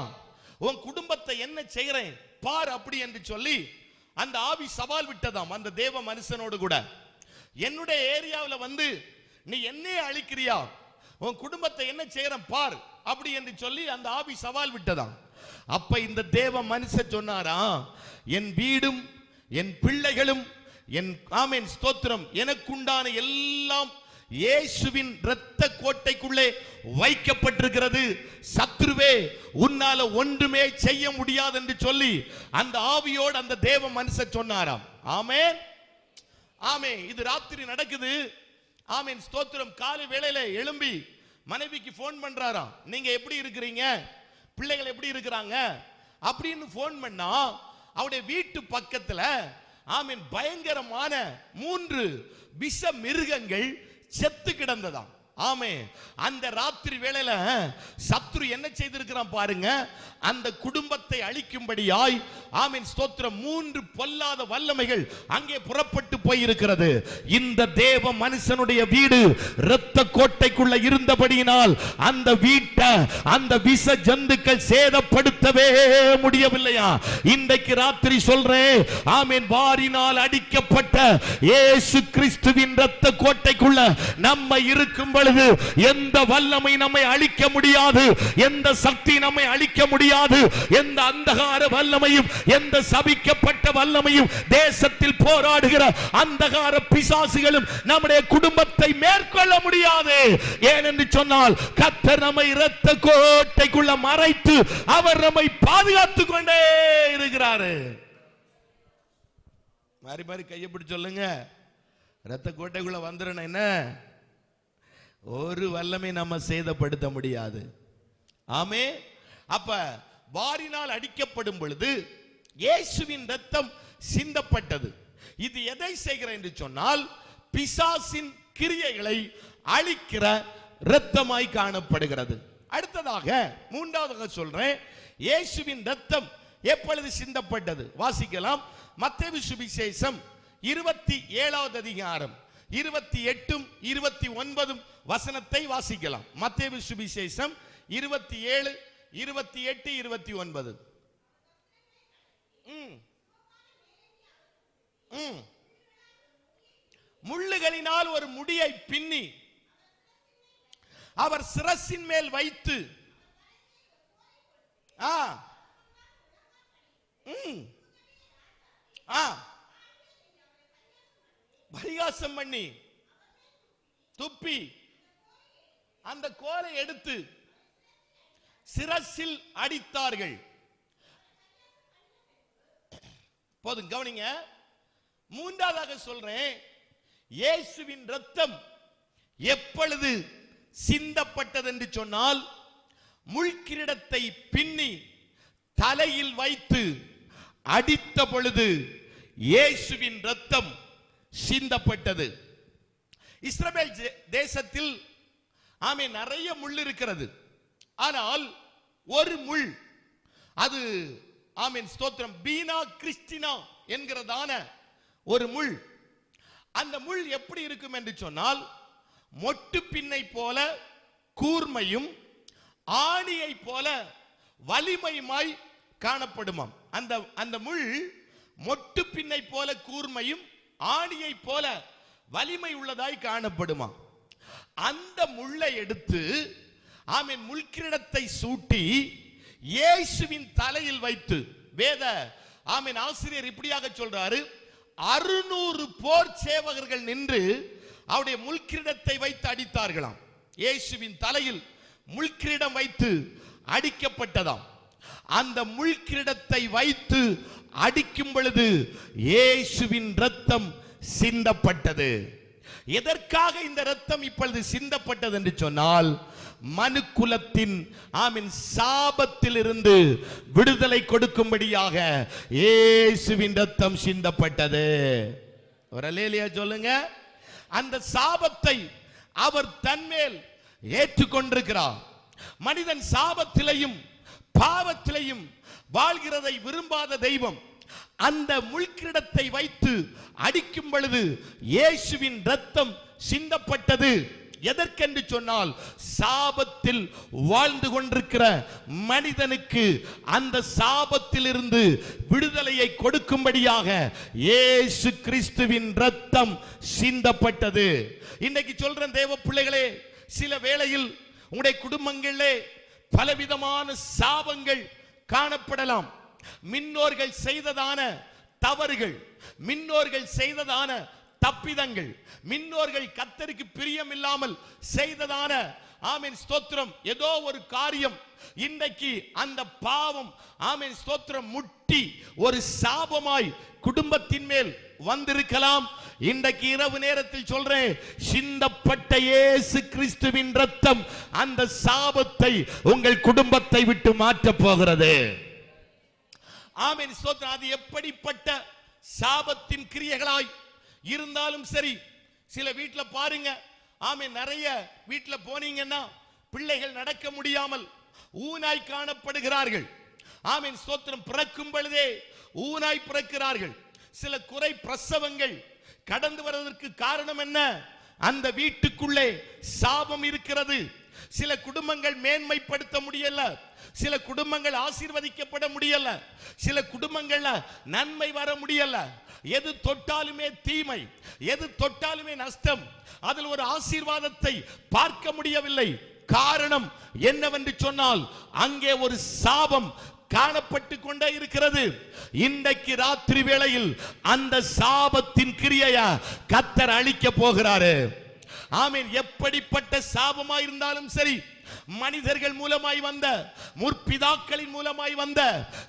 Speaker 1: உன் குடும்பத்தை என்ன செய்கிறேன் பார் அப்படி என்று சொல்லி அந்த ஆவி சவால் விட்டதாம் அந்த தேவ மனுஷனோடு கூட. என்னுடைய ஏரியாவில் வந்து நீ என்னையே அழிக்கிறியா, உன் குடும்பத்தை என்ன செய்கிறேன் பார் அப்படி என்று சொல்லி அந்த ஆவி சவால் விட்டதாம். அப்ப இந்த தேவ மனுஷன் சொன்னாரா, என் வீடும் என் பிள்ளைகளும் என் ஆமென் ஸ்தோத்திரம் எனக்குண்டான எல்லாம் இயேசுவின் இரத்த கோட்டைக்குள்ளே வைக்கப்பட்டிருக்கிறது. சத்ருவே உன்னால ஒன்றுமே செய்ய முடியாது என்று சொல்லி அந்த ஆவியோடு அந்த தேவ மனுஷன் சொன்னாராம். ஆமென், ஆமென். இது ராத்திரி நடக்குது. ஆமென், ஸ்தோத்திரம். காலை வேளையில எழும்பி மனைவிக்கு போன் பண்றாராம், நீங்க எப்படி இருக்கிறீங்க, பிள்ளைகள் எப்படி இருக்கிறாங்க அப்படின்னு போன் பண்ணா அவருடைய வீட்டு பக்கத்துல ஆமென் பயங்கரமான 3 விஷ மிருகங்கள் செத்து கிடந்ததாம். ஆமே, அந்த ராத்திரி வேளையில சத்ரு என்ன செய்திருக்கிறான் பாருங்க, அந்த குடும்பத்தை அழிக்கும்படியாய் ஆமென் ஸ்தோத்திரம் 3 பொல்லாத வல்லமைகள் அங்கே புறப்பட்டு போயிருக்கிறது. இந்த தேவ மனுஷனுடைய வீடு இரத்த கோட்டைக்குள்ள இருந்தபடியினால் அந்த வீட்டை அந்த விஷ ஜந்துக்கள் சேதப்படுத்தவே முடியவில்லையா. இன்றைக்கு ராத்திரி சொல்றேன், ஆமென், வாரினால் அடிக்கப்பட்ட இயேசு கிறிஸ்துவின் இரத்த கோட்டைக்குள்ள நம்ம இருக்கும் பொழுது எந்த வல்லமை நம்மை அழிக்க முடியாது, எந்த சக்தி நம்மை அழிக்க முடியாது, எந்த அந்தகார வல்லமையும் எந்த சபிக்கப்பட்ட வல்லமையும் தேசத்தில் போராடுகிற அந்தகார பிசாசுகளும் நம்முடைய குடும்பத்தை மேற்கொள்ள முடியாது. ஏனென்று சொன்னால் கர்த்தர் நம்மை இரத்த கோட்டைக்குள்ள மறைத்து அவர் நம்மை பாதுகாத்துக் கொண்டே இருக்கிறாரு. மாறி மாறி கையை பிடிச்சு சொல்லுங்க, இரத்த கோட்டைக்குள்ள வந்துடணும். என்ன ஒரு வல்லமை நம்ம சேதப்படுத்த முடியாது. ஆமே. அப்ப வாரினால் அடிக்கப்படும் பொழுது இயேசுவின் இரத்தம் சிந்தப்பட்டது. இது எதை செய்கிற என்று சொன்னால் பிசாசின் கிரியைகளை அழிக்கிற இரத்தமாய் காணப்படுகிறது. அடுத்ததாக 3வது சொல்றேன், இயேசுவின் இரத்தம் எப்பொழுது சிந்தப்பட்டது? வாசிக்கலாம். மத்தேயு சுவிசேஷம் 27வது அதிகாரம் 28 29 வசனத்தை வாசிக்கலாம். மத்தேயு சுவிசேஷம் 27 28 29. முள்ளுகளினால் ஒரு முடியை பின்னி அவர் சிரசின் மேல் வைத்து பரிகாசம் பண்ணி துப்பி அந்த கோலை எடுத்து சிரசில் அடித்தார்கள். போதும், கவனிங்க. மூன்றாவதாக சொல்றேன், இயேசுவின் இரத்தம் எப்பொழுது சிந்தப்பட்டது என்று சொன்னால், முள்கிரீடத்தை பின்னி தலையில் வைத்து அடித்த பொழுது இயேசுவின் இரத்தம் சிந்தப்பட்டது. இஸ்ரவேல் தேசத்தில் நிறைய முள் இருக்கிறது. ஆனால் ஒரு முள், அது ஸ்தோத்திரம், பீனா கிறிஸ்டினா என்கிறதான ஒரு முள். அந்த முள் எப்படி இருக்கும் என்று சொன்னால், மொட்டு பின்னை போல கூர்மையும் ஆணியை போல வலிமையுமாய் காணப்படுமாம். அந்த முள் மொட்டு பின்னை போல கூர்மையும் ஆணியை போல வலிமை உள்ளதாய் காணப்படுமா. அந்த முள்ளை எடுத்து முள்கிரீடத்தை சூட்டி இயேசுவின் தலையில் வைத்து, வேத ஆசிரியர் இப்படியாக சொல்றாரு, 600 போர் சேவகர்கள் நின்று அவருடைய முள்கிரீடத்தை வைத்து அடித்தார்களாம். இயேசுவின் தலையில் முள்கிரீடம் வைத்து அடிக்கப்பட்டதாம். அந்த முள்கிரீடத்தை வைத்து அடிக்கும் பொழுது இயேசுவின் இரத்தம் சிந்தப்பட்டது. எதற்காக இந்த இரத்தம் இப்பொழுது சிந்தப்பட்டது என்று சொன்னால், மனுக்குலத்தின் சாபத்தில் இருந்து விடுதலை கொடுக்கும்படியாக இயேசுவின் இரத்தம் சிந்தப்பட்டது. ஒரு அல்லேலூயா சொல்லுங்க. அந்த சாபத்தை அவர் தன்மேல் ஏற்றுக்கொண்டிருக்கிறார். மனிதன் சாபத்திலையும் பாவத்திலையும் வாழ்கிறதை விரும்பாத தெய்வம் அந்த முள்கிரீடத்தை வைத்து அடிக்கும் பொழுது இயேசுவின் இரத்தம் சிந்தப்பட்டது. எதற்கென்று சொன்னால், சாபத்தில் வாழ்ந்து கொண்டிருக்கிற மனிதனுக்கு அந்த சாபத்தில் இருந்து விடுதலையை கொடுக்கும்படியாக இயேசு கிறிஸ்துவின் இரத்தம் சிந்தப்பட்டது. இன்னைக்கு சொல்றேன் தேவ பிள்ளைகளே, சில வேளையில் உங்களுடைய குடும்பங்களிலே பலவிதமான சாபங்கள் காணப்படலாம். முன்னோர்கள் செய்ததான தவறுகள், முன்னோர்கள் செய்ததான தப்பிதங்கள், முன்னோர்கள் கர்த்தருக்கு பிரியம் இல்லாமல் செய்ததான ஸ்தோத்திரம் ஏதோ ஒரு காரியம் இன்றைக்கு அந்த பாவம் ஸ்தோத்திரம் முட்டி ஒரு சாபமாய் குடும்பத்தின் மேல் வந்திருக்கலாம். இன்றைக்கு இரவு நேரத்தில் சொல்றேன், சிந்தப்பட்ட இயேசு கிறிஸ்துவின் இரத்தம் அந்த சாபத்தை உங்கள் குடும்பத்தை விட்டு மாற்ற போகிறது. ஸ்தோத்திரம். அது எப்படிப்பட்ட சாபத்தின் கிரியைகளாய் இருந்தாலும் சரி, சில வீட்டுல பாருங்க, நிறைய வீட்டுல போனீங்கன்னா பிள்ளைகள் நடக்க முடியாமல் ஊனாய் காணப்படுகிறார்கள். ஸ்தோத்திரம். பிறக்கும் பொழுதே ஊனாய் பிறக்கிறார்கள். சில குறை பிரசவங்கள் கடந்து வருவதற்கு காரணம் என்ன? அந்த வீட்டுக்குள்ளே சாபம் இருக்கிறது. சில குடும்பங்கள் மேன்மைப்படுத்த முடியல, சில குடும்பங்கள் ஆசீர்வதிக்கப்பட முடியல, சில குடும்பங்கள்ல நன்மை வர முடியல. எது தொட்டாலுமே தீமை, எது தொட்டாலுமே நஷ்டம். அதில் ஒரு ஆசீர்வாதத்தை பார்க்க முடியவில்லை. காரணம் என்னவென்று சொன்னால், அங்கே ஒரு சாபம் காணப்பட்டு கொண்டே இருக்கிறது. இன்றைக்கு ராத்திரி வேளையில் அந்த சாபத்தின் கிரியையை கர்த்தர் அழிக்க போகிறாரு. எப்படிப்பட்ட சாபமா இருந்தாலும் சரி, மனிதர்கள் மூலமாய் வந்த, முற்பிதாக்களின் மூலமாய் வந்த,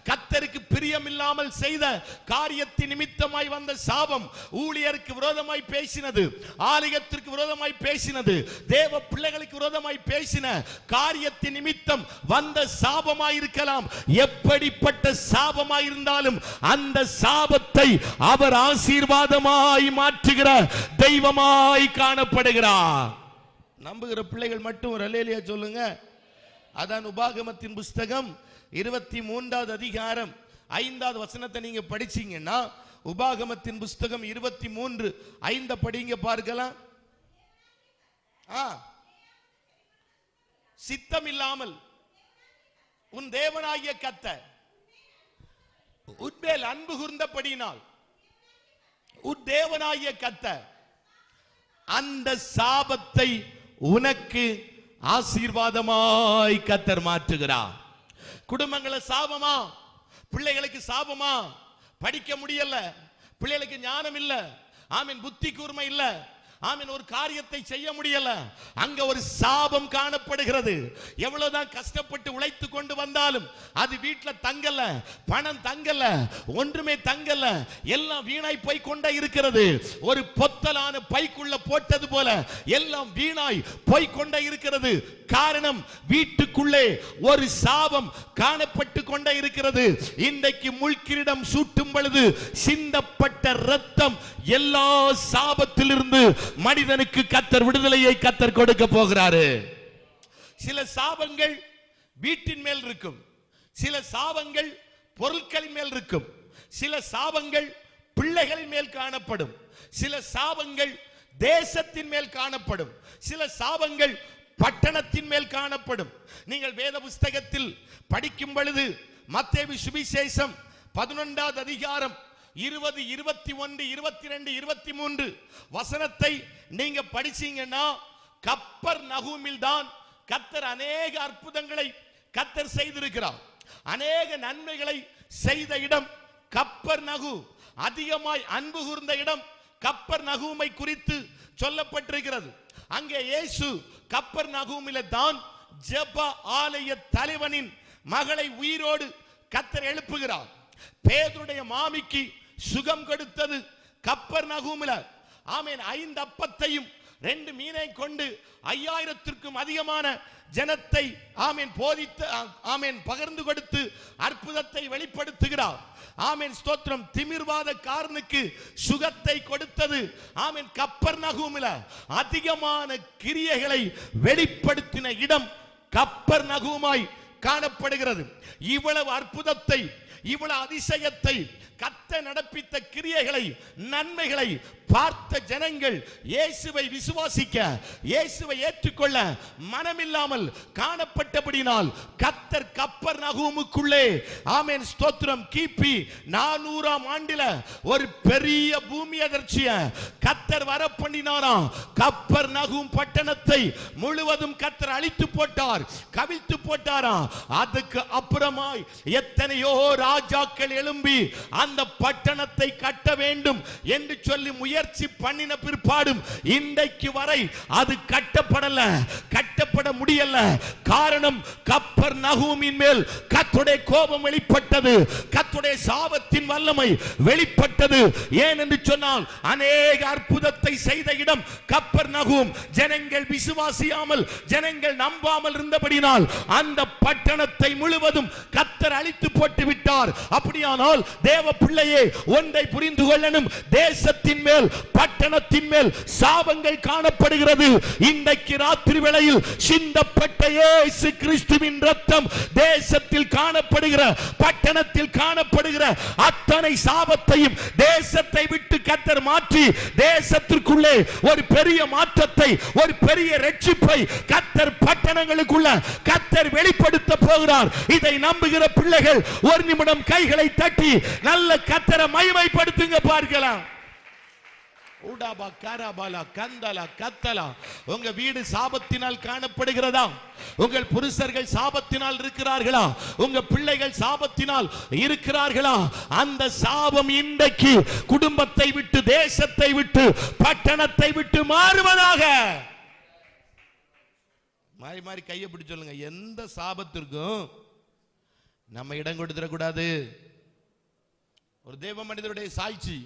Speaker 1: கர்த்தருக்கு பிரியம் இல்லாமல் செய்த காரியத்தின் நிமித்தமாய் வந்த சாபம், ஊழியருக்கு விரோதமாய் பேசினது, ஆலயத்திற்கு விரோதமாய் பேசினது, தேவ பிள்ளைகளுக்கு விரோதமாய் பேசின காரியத்தின் நிமித்தம் வந்த சாபமாய் இருக்கலாம். எப்படிப்பட்ட சாபமாய் இருந்தாலும் அந்த சாபத்தை அவர் ஆசீர்வாதமாய் மாற்றுகிற தெய்வமாய் காணப்படுகிறார். நம்புகிற பிள்ளைகள் மட்டும் ஒரு அல்லேலூயா சொல்லுங்க. அதான் உபாகமத்தின் புஸ்தகம் 23வது அதிகாரம் 5வது வசனத்தை நீங்க படிச்சீங்கன்னா, உபாகமத்தின் புஸ்தகம் 23:5 படிங்க பார்க்கலாம். சித்தம் இல்லாமல் உன் தேவனாகிய கர்த்தர் உன்மேல் அன்பு கூர்ந்தபடியினால் உன் தேவனாகிய கர்த்தர் அந்த சாபத்தை உனக்கு ஆசீர்வாதமாய் கர்த்தர் மாற்றுகிறார். குடும்பங்கள சாபமா, பிள்ளைகளுக்கு சாபமா, படிக்க முடியல, பிள்ளைகளுக்கு ஞானம் இல்ல, ஆமீன், புத்தி கூர்மை இல்ல, ஆமீன், ஒரு காரியத்தை செய்ய முடியல, அங்க ஒரு சாபம் காணப்படுகிறது. எவ்வளவுதான் கஷ்டப்பட்டு உழைத்து கொண்டு வந்தாலும் அது வீட்டுல தங்கல, பணம் தங்கல, ஒன்றுமே தங்கல, எல்லாம் வீணாய் போய் கொண்டே இருக்கிறது. ஒரு பொத்தலான பைக்குள்ள போட்டது போல எல்லாம் வீணாய் போய் கொண்டே இருக்கிறது. காரணம், வீட்டுக்குள்ளே ஒரு சாபம் காணப்பட்டு கொண்டே இருக்கிறது. இன்றைக்கு முள்கிரீடம் சூட்டும் பொழுது சிந்தப்பட்ட இரத்தம் எல்லா சாபத்திலிருந்து மனிதனுக்கு கர்த்தர் விடுதலையை கர்த்தர் கொடுக்க போகிறாரு. சில சாபங்கள் வீட்டின் மேல் இருக்கும், சில சாபங்கள் பொருட்களின் மேல் இருக்கும், சில சாபங்கள் பிள்ளைகளின் மேல் காணப்படும், சில சாபங்கள் தேசத்தின் மேல் காணப்படும், சில சாபங்கள் பட்டணத்தின் மேல் காணப்படும். நீங்கள் வேத புஸ்தகத்தில் படிக்கும் பொழுது மத்தேயு சுவிசேஷம் 11வது அதிகாரம் 20, 21, 22, 23 வசனத்தை நீங்க படிச்சீங்கன்னா, கப்பர்நகூமில் தான் கர்த்தர் அநேக அற்புதங்களை கர்த்தர் செய்திருக்கிறார். அநேக நன்மைகளை செய்த இடம் கப்பர்நகூம். அதிகமாய் அன்பு கூர்ந்த இடம் கப்பர்நகூமை குறித்து சொல்லப்பட்டிருக்கிறது. அங்கே இயேசு கப்பர்நகூமிலே தான் ஜெப ஆலய தலைவனின் மகளை உயிரோடு கர்த்தர் எழுப்புகிறார். பேதுருடைய மாமிக்கு சுகம் கொடுத்தது கப்பர்நகூமிலே. ஆமென். 5 அப்பத்தையும் 2 மீனை கொண்டு 5000த்திற்கும் அதிகமான ஜனத்தை ஆமென் போதித்து, ஆமென், பகிர்ந்து கொடுத்து அற்புதத்தை வெளிப்படுத்துகிறார். ஆமென், ஸ்தோத்திரம். திமிர்வாதக்காரனுக்கு சுகத்தை கொடுத்தது ஆமென் கப்பர்நகூமிலே. அதிகமான கிரியைகளை வெளிப்படுத்தின இடம் கப்பர்நகூமாய் காணப்படுகிறது. இவ்வளவு அற்புதத்தை, இவ்வளவு அதிசயத்தை, கர்த்தர் நடப்பித்த கிரியைகளை, நன்மைகளை பார்த்த ஜனங்கள் இயேசுவை விசுவாசிக்க, இயேசுவை ஏற்றுக்கொள்ள மனமில்லாமல் காணப்பட்டபடினால் கர்த்தர் கப்பர்நகூமுக்குள்ளே ஆமென், ஸ்தோத்திரம், கிபி 400ஆம் ஆண்டில ஒரு பெரிய பூமி அதிர்ச்சியை கர்த்தர் வரப்பண்ணினாராம். கப்பர்நகூம் பட்டணத்தை முழுவதும் கர்த்தர் அழித்து போட்டார், கவிழ்த்து போட்டாராம். அதுக்கு அப்புறமாய் எத்தனையோ ராஜாக்கள் எழும்பி அந்த பட்டணத்தை கட்ட வேண்டும் என்று சொல்லி முயற்சி பண்ணின பிற்பாடும் இன்றைக்கு வரை அது கட்டப்படல, கட்டப்பட முடியல. காரணம், கப்பர்நகூமின் மேல் கர்த்தருடைய கோபம் வெளிப்பட்டது, கர்த்தருடைய சாபத்தின் வல்லமை வெளிப்பட்டது. ஏன் என்று சொன்னால், அநேக அற்புதத்தை செய்த இடம் கப்பர்நகூம். ஜனங்கள் விசுவாசியாமல், ஜனங்கள் நம்பாமல் இருந்தபடினால் அந்த பட்டணத்தை முழுவதும் கர்த்தர் அழித்து போட்டு விட்டார். அப்படியானால் தேவ பிள்ளையே ஒன்றை புரிந்து கொள்ளணும், தேசத்தின் மேல், பட்டணத்தின் மேல் சாபங்கள் காணப்படுகிறது. இன்றைக்கு ராத்திரி வேளையில் சிந்தப்பட்ட இயேசு கிறிஸ்துவின் இரத்தம் தேசத்தில் காணப்படுகிற, பட்டணத்தில் காணப்படுகிற அத்தனை சாபத்தையும் தேசத்தை விட்டு கர்த்தர் மாற்றி தேசத்திற்குள்ளே ஒரு பெரிய மாற்றத்தை, ஒரு பெரிய ரட்சிப்பை கர்த்தர் பட்டணங்களுக்குள்ள கர்த்தர் வெளிப்படுத்த போகிறார். இதை நம்புகிற பிள்ளைகள் ஒரு நிமிடம் கைகளை தட்டி நல்ல கர்த்தரை மகிமைப்படுத்துங்க பார்க்கலாம். உடாபா கரபாலா கந்தலா கத்தலா. உங்க வீடு சாபத்தினால் காணப்படுகிறதா? உங்கள் புருஷர்கள் சாபத்தினால் இருக்கிறார்களா? உங்க பிள்ளைகள் சாபத்தினால் இருக்கிறார்களா? அந்த சாபம் இன்றைக்கு குடும்பத்தை விட்டு, தேசத்தை விட்டு, பட்டணத்தை விட்டு மாறுவதாக. மாறி மாறி கையை பிடிச்சு சொல்லுங்க, எந்த சாபத்திற்கும் நம்ம இடம் கொடுத்துடக்கூடாது. ஒரு தேவ மனிதருடைய சாட்சி,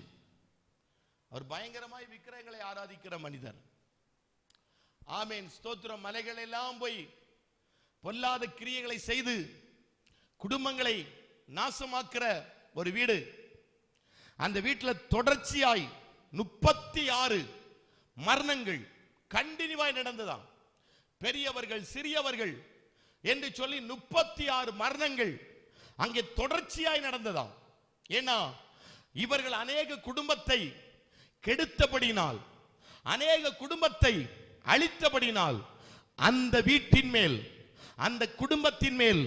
Speaker 1: அவர் பயங்கரமாய் விக்கிரகங்களை ஆராதிக்கிற மனிதர். ஆமென், ஸ்தோத்திரம். மலைகள் எல்லாம் போய் பொல்லாத கிரியைகளை செய்து குடும்பங்களை நாசமாக்குற ஒரு வீடு. அந்த வீட்டில் தொடர்ச்சியாய் 36 மரணங்கள் கண்டினியூவாய் நடந்ததாம். பெரியவர்கள், சிறியவர்கள் என்று சொல்லி 36 மரணங்கள் அங்கே தொடர்ச்சியாய் நடந்ததாம். ஏன்னா இவர்கள் அநேக குடும்பத்தை கெடுத்தபடினால், அநேக குடும்பத்தை அழித்தபடினால் அந்த வீட்டின் மேல், அந்த குடும்பத்தின் மேல்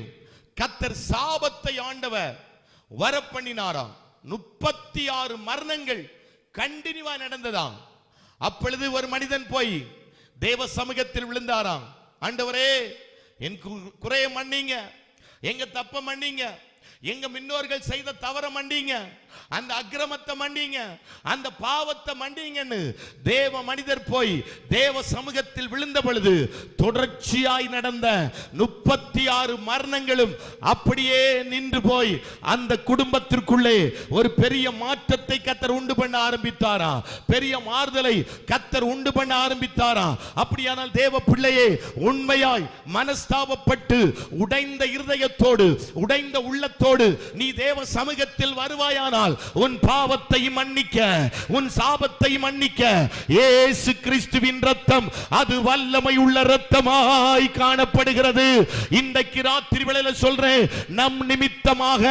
Speaker 1: கர்த்தர் சாபத்தை ஆண்டவர் வரப்பண்ணினாராம். 36 மரணங்கள் கண்டினியூவா நடந்ததாம். அப்பொழுது ஒரு மனிதன் போய் தேவ சமூகத்தில் விழுந்தாராம். ஆண்டவரே, என் குறைய மன்னிங்க, எங்க தப்ப மன்னிங்க, எங்க முன்னோர்கள் செய்த தவற மன்னிங்க, அந்த அக்கிரமத்தை மன்னிங்க, அந்த பாவத்தை மன்னிங்கன்னு தேவ மனிதர் போய் தேவ சமூகத்தில் விழுந்த பொழுது தொடர்ச்சியாய் நடந்த 36 மரணங்களும் அப்படியே நின்று போய் அந்த குடும்பத்திற்குள்ளே ஒரு பெரிய மாற்றத்தை கர்த்தர் உண்டு பண்ண ஆரம்பித்தாரா, பெரிய மாறுதலை கர்த்தர் உண்டு பண்ண ஆரம்பித்தாரா. அப்படியானால் தேவ பிள்ளையே, உண்மையாய் மனஸ்தாபப்பட்டு உடைந்த இருதயத்தோடு, உடைந்த உள்ளத்தோடு நீ தேவ சமூகத்தில் வருவாயானால் உன் பாவத்தை மன்னிக்க, உன் சாபத்தை மன்னிக்க இயேசு கிறிஸ்துவின் இரத்தம் அது வல்லமை உள்ள இரத்தமாய் காணப்படுகிறது. இன்றைக்கு ராத்திரி வேளையில சொல்றேன், நம் நிமித்தமாக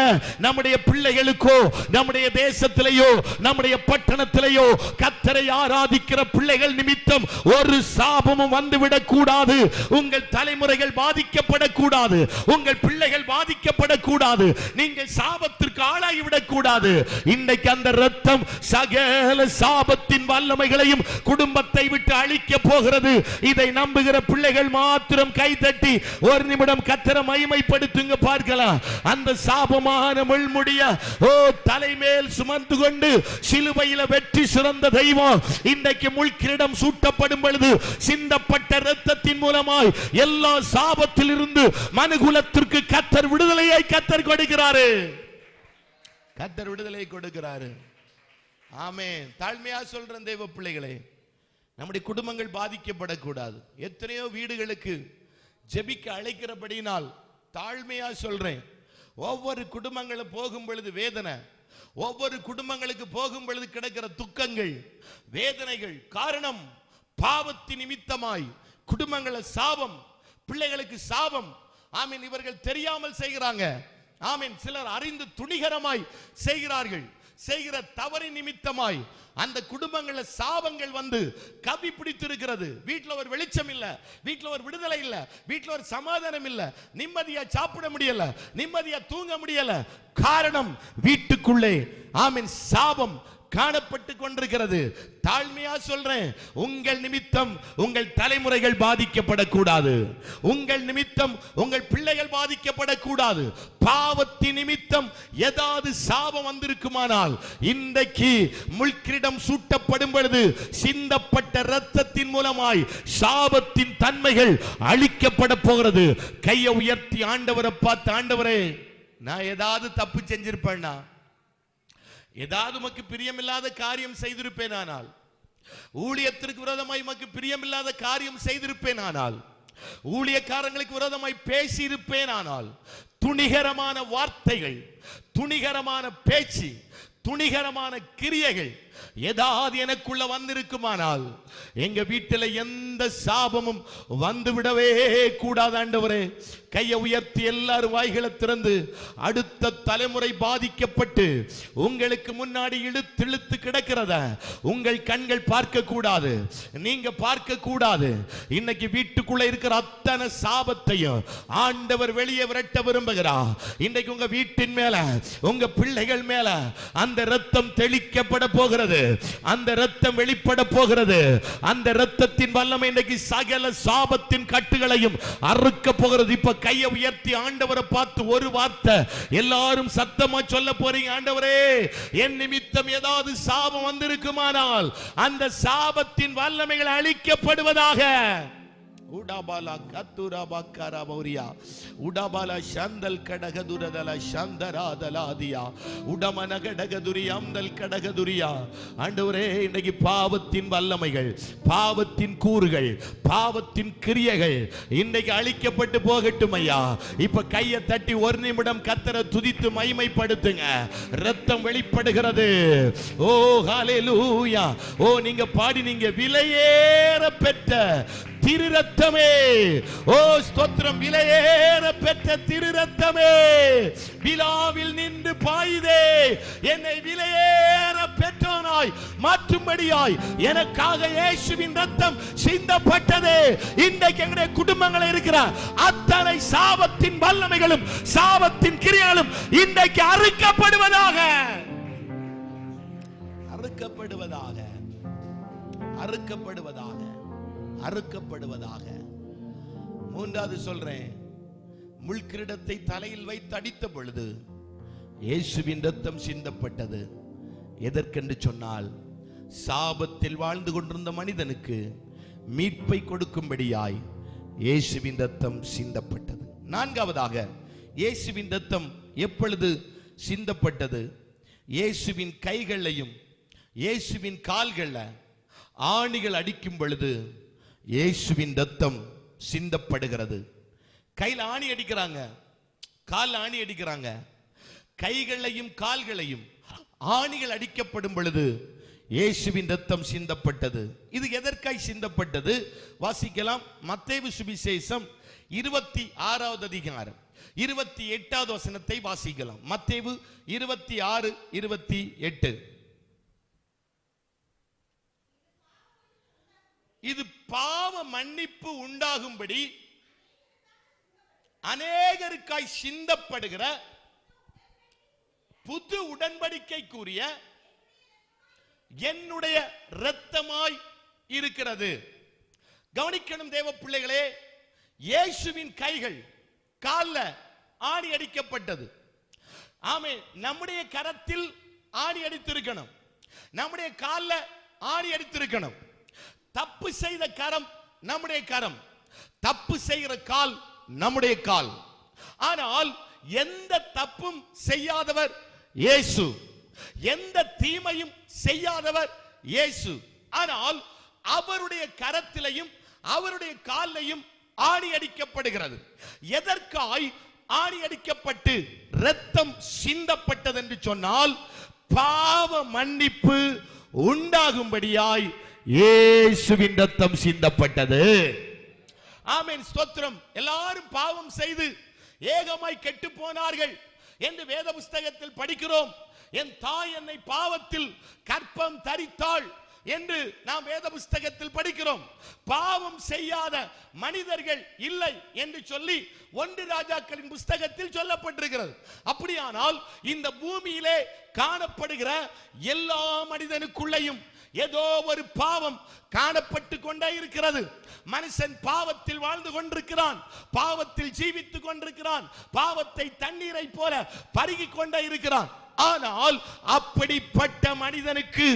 Speaker 1: நம்முடைய பிள்ளைகளுக்கோ, நம்முடைய தேசத்திலேயோ, நம்முடைய பட்டணத்திலேயோ கர்த்தரை ஆராதிக்கிற பிள்ளைகள் நிமித்தம் ஒரு சாபமும் வந்துவிடக் கூடாது. உங்கள் தலைமுறைகள் பாதிக்கப்படக்கூடாது, உங்கள் பிள்ளைகள் பாதிக்கப்படக்கூடாது, நீங்கள் சாபத்திற்கு ஆளாகிவிடக் கூடாது. இன்றைக்கு அந்த இரத்தம் சகல சாபத்தின் வல்லமைகளையும் குடும்பத்தை விட்டு அழிக்க போகிறது. இதை நம்புகிற பிள்ளைகள் மாத்திரம் கைதட்டி ஒரு நிமிடம் கர்த்தரை மகிமைப்படுத்துங்க பார்க்கலாம். அந்த சாபமான முள்முடிய தலைமேல் சுமந்து கொண்டு சிலுவையில் வெற்றி சிறந்த தெய்வம் இன்றைக்கு முள்கிரீடம் சூட்டப்படும் பொழுது சிந்தப்பட்ட இரத்தத்தின் மூலமாய் எல்லா சாபத்தில் இருந்து மனுகுலத்திற்கு கர்த்தர் விடுதலையை கர்த்தர் கொடுக்கிறார். கர்த்தர் விடுதலை கொடுக்கிறாரு. ஆமென். தாழ்மையா சொல்றேன் தேவ பிள்ளைகளே, நம்முடைய குடும்பங்கள் பாதிக்கப்படக்கூடாது. எத்தனையோ வீடுகளுக்கு ஜெபிக்க அழைக்கிறபடினால் தாழ்மையா சொல்றேன், ஒவ்வொரு குடும்பங்களும் போகும் பொழுது வேதனை, ஒவ்வொரு குடும்பங்களுக்கு போகும் பொழுது கிடைக்கிற துக்கங்கள், வேதனைகள் காரணம் பாவத்தின் நிமித்தமாய் குடும்பங்கள சாபம், பிள்ளைகளுக்கு சாபம். ஆமீன். இவர்கள் தெரியாமல் செய்கிறாங்க. ஆமீன். சிலர் அறிந்து துணிகரமாய் செய்கிறார்கள். செய்கிற தவறின் நிமித்தமாய் அந்த குடும்பங்கள சாபங்கள் வந்து கவி பிடித்திருக்கிறது. வீட்டுல ஒரு வெளிச்சம் இல்ல, வீட்டுல ஒரு விடுதலை இல்ல, வீட்டுல ஒரு சமாதானம் இல்ல, நிம்மதியா சாப்பிட முடியல, நிம்மதியா தூங்க முடியல. காரணம் வீட்டுக்குள்ளே ஆமீன் சாபம் காணப்பட்டு கொண்டிருக்கிறது. தாழ்மையா சொல்றேன், உங்கள் நிமித்தம் உங்கள் தலைமுறைகள் பாதிக்கப்படக்கூடாது, உங்கள் நிமித்தம் உங்கள் பிள்ளைகள் பாதிக்கப்படக்கூடாது. பாவத்தின் நிமித்தம் ஏதாவது சாபம் வந்திருக்குமானால் இன்றைக்கு முள்கிரீடம் சூட்டப்படும் பொழுது சிந்தப்பட்ட இரத்தத்தின் மூலமாய் சாபத்தின் தன்மைகள் அழிக்கப்பட போகிறது. கையை உயர்த்தி ஆண்டவரை பார்த்து, ஆண்டவரே, நான் ஏதாவது தப்பு செஞ்சிருப்பேன்னா, ஏதாவது உமக்கு பிரியமில்லாத காரியம் செய்திருப்பேனானால், ஊழியத்திற்கு விரோதமாய் உமக்கு பிரியமில்லாத காரியம் செய்திருப்பேனானால், ஊழியக்காரங்களுக்கு விரோதமாய் பேசி இருப்பேனானால், துணிகரமான வார்த்தைகள், துணிகரமான பேச்சு, துணிகரமான கிரியைகள் ஏதாவது எனக்குள்ள வந்திருக்குமானால் எங்க வீட்டில் எந்த சாபமும் வந்துவிடவே கூடாது. ஆண்டவரே, கையை உயர்த்தி எல்லாரும் வாய்களை திறந்து, அடுத்த தலைமுறை பாதிக்கப்பட்டு உங்களுக்கு முன்னாடி இழுத்து கிடக்கிறத உங்கள் கண்கள் பார்க்க கூடாது, நீங்க பார்க்க கூடாது. இன்னைக்கு வீட்டுக்குள்ள இருக்கிற அத்தனை சாபத்தையும் ஆண்டவர் வெளியே விரட்ட விரும்புகிறார். இன்னைக்கு உங்க வீட்டின் மேல, உங்க பிள்ளைகள் மேல அந்த இரத்தம் தெளிக்கப்பட போகிறது, அந்த இரத்தம் வெளிப்பட போகிறது. அந்த இரத்தத்தின் வல்லமை இன்னைக்கு சகல சாபத்தின் கட்டுகளையும் அறுக்க போகிறது. இப்ப கையை உயர்த்தி ஆண்டவரை பார்த்து ஒரு வார்த்தை எல்லாரும் சத்தமா சொல்ல போறீங்க. ஆண்டவரே, என் நிமித்தம் ஏதாவது சாபம் வந்திருக்குமானால் அந்த சாபத்தின் வல்லமைகள் அழிக்கப்படுவதாக. உடாபாலா கத்துரா பக்கரா பௌரியா உடாபாலா சந்தல் கடகதுரதல சந்தராதலாதியா உடமன கடகதுரியாம்தல் கடகதுரியா. ஆண்டவரே, இன்னைக்கு பாவத்தின் வல்லமைகள், பாவத்தின் கூறுகள், பாவத்தின் கிரியைகள் இன்னைக்கு அழிக்கப்பட்டு போகட்டும் ஐயா. இப்ப கையை தட்டி ஒரு நிமிடம் கர்த்தரை துதித்து மகிமைப்படுத்துங்க. இரத்தம் வெளிப்படுகிறது. ஓ ஹalleluya. ஓ, நீங்க பாடி, நீங்க விலையேற பெற்ற திரு ரத்தமே, ஓ ஸ்தோத்திரம், விலையேற பெற்ற திரு ரத்தமே விழாவில் நின்று பாயுதே. என்னை விலையேற பெற்றவனாய் மாற்றும்படியாய் எனக்காக இயேசுவின் ரத்தம் சிந்தப்பட்டது. இன்றைக்கு எங்களுடைய குடும்பங்கள் இருக்கிற அத்தனை சாபத்தின் வல்லமைகளும் சாபத்தின் கிரியைகளும் இன்றைக்கு அறுக்கப்படுவதாக, அறுக்கப்படுவதாக, அறுக்கப்படுவதாக, அறுக்கப்படுவதாக. மூன்றாவது சொல்றேன், முள்கிரீடத்தை தலையில் வைத்து அடித்த பொழுது இயேசுவின் ரத்தம் சிந்தப்பட்டது. எதற்கென்று சொன்னால் சாபத்தில் வாழ்ந்து கொண்டிருந்த மனிதனுக்கு மீட்பை கொடுக்கும்படியாய் இயேசுவின் ரத்தம் சிந்தப்பட்டது. நான்காவதாக, இயேசுவின் ரத்தம் எப்பொழுது சிந்தப்பட்டது? இயேசுவின் கைகளையும் இயேசுவின் கால்களை ஆணிகள் அடிக்கும் பொழுது இயேசுவின் ரத்தம் சிந்தப்படுகிறது. கையில் ஆணி அடிக்கிறாங்க, கால் ஆணி அடிக்கிறாங்க, கைகளையும் கால்களையும் ஆணிகள் அடிக்கப்படும் பொழுது இயேசுவின் ரத்தம் சிந்தப்பட்டது. இது எதற்காய் சிந்தப்பட்டது? வாசிக்கலாம். மத்தேயு சுவிசேஷம் 26வது அதிகாரம் 28வது வசனத்தை வாசிக்கலாம். மத்தேயு 26:28. இது பாவ மன்னிப்பு உண்டாகும்படி அநேகருக்காய் சிந்தப்படுகிற புது உடன்படிக்கைக்குரிய என்னுடைய இரத்தமாய் இருக்கிறது. கவனிக்கணும் தேவ பிள்ளைகளே, இயேசுவின் கைகள் காலில் ஆணி அடிக்கப்பட்டது. ஆமே, நம்முடைய கரத்தில் ஆணி அடித்திருக்கணும், நம்முடைய காலில் ஆணி அடித்திருக்கணும். தப்பு செய்த கரம் நம்முடைய கரம், தப்பு செய்கிற கால் நம்முடைய கால். ஆனால் எந்த தப்பும் செய்யாதவர் இயேசு, எந்த தீமையும் செய்யாதவர் இயேசு. ஆனால் அவருடைய கரத்திலையும் அவருடைய காலிலையும் ஆணி அடிக்கப்படுகிறது. எதற்காய் ஆணி அடிக்கப்பட்டு இரத்தம் சிந்தப்பட்டது என்று சொன்னால் பாவ மன்னிப்பு உண்டாகும்படியாய் இயேசுவின் இரத்தம் சிந்தப்பட்டது. ஆமென், ஸ்தோத்திரம். எல்லாரும் பாவம் செய்து ஏகமாய் கெட்டு போனார்கள் என்று வேத புஸ்தகத்தில் படிக்கிறோம். என் தாய் என்னை பாவத்தில் கற்பம் தரித்தாள் என்று நாம் வேத புஸ்தகத்தில் படிக்கிறோம். பாவம் செய்யாத மனிதர்கள் இல்லை என்று சொல்லி 1 ராஜாக்களின் புஸ்தகத்தில் சொல்லப்பட்டிருக்கிறது. அப்படியானால் இந்த பூமியிலே காணப்படுகிற எல்லா மனிதனுக்குள்ளேயும் ஏதோ ஒரு பாவம் காணப்பட்டு கொண்டே இருக்கிறது. மனுஷன் பாவத்தில் வாழ்ந்து கொண்டிருக்கிறான், பாவத்தில் ஜீவித்துக் கொண்டிருக்கிறான், பாவத்தை தண்ணீரை போல பருகிக் கொண்டே இருக்கிறான். ஆனால் அப்படிப்பட்ட மனிதனுக்கு,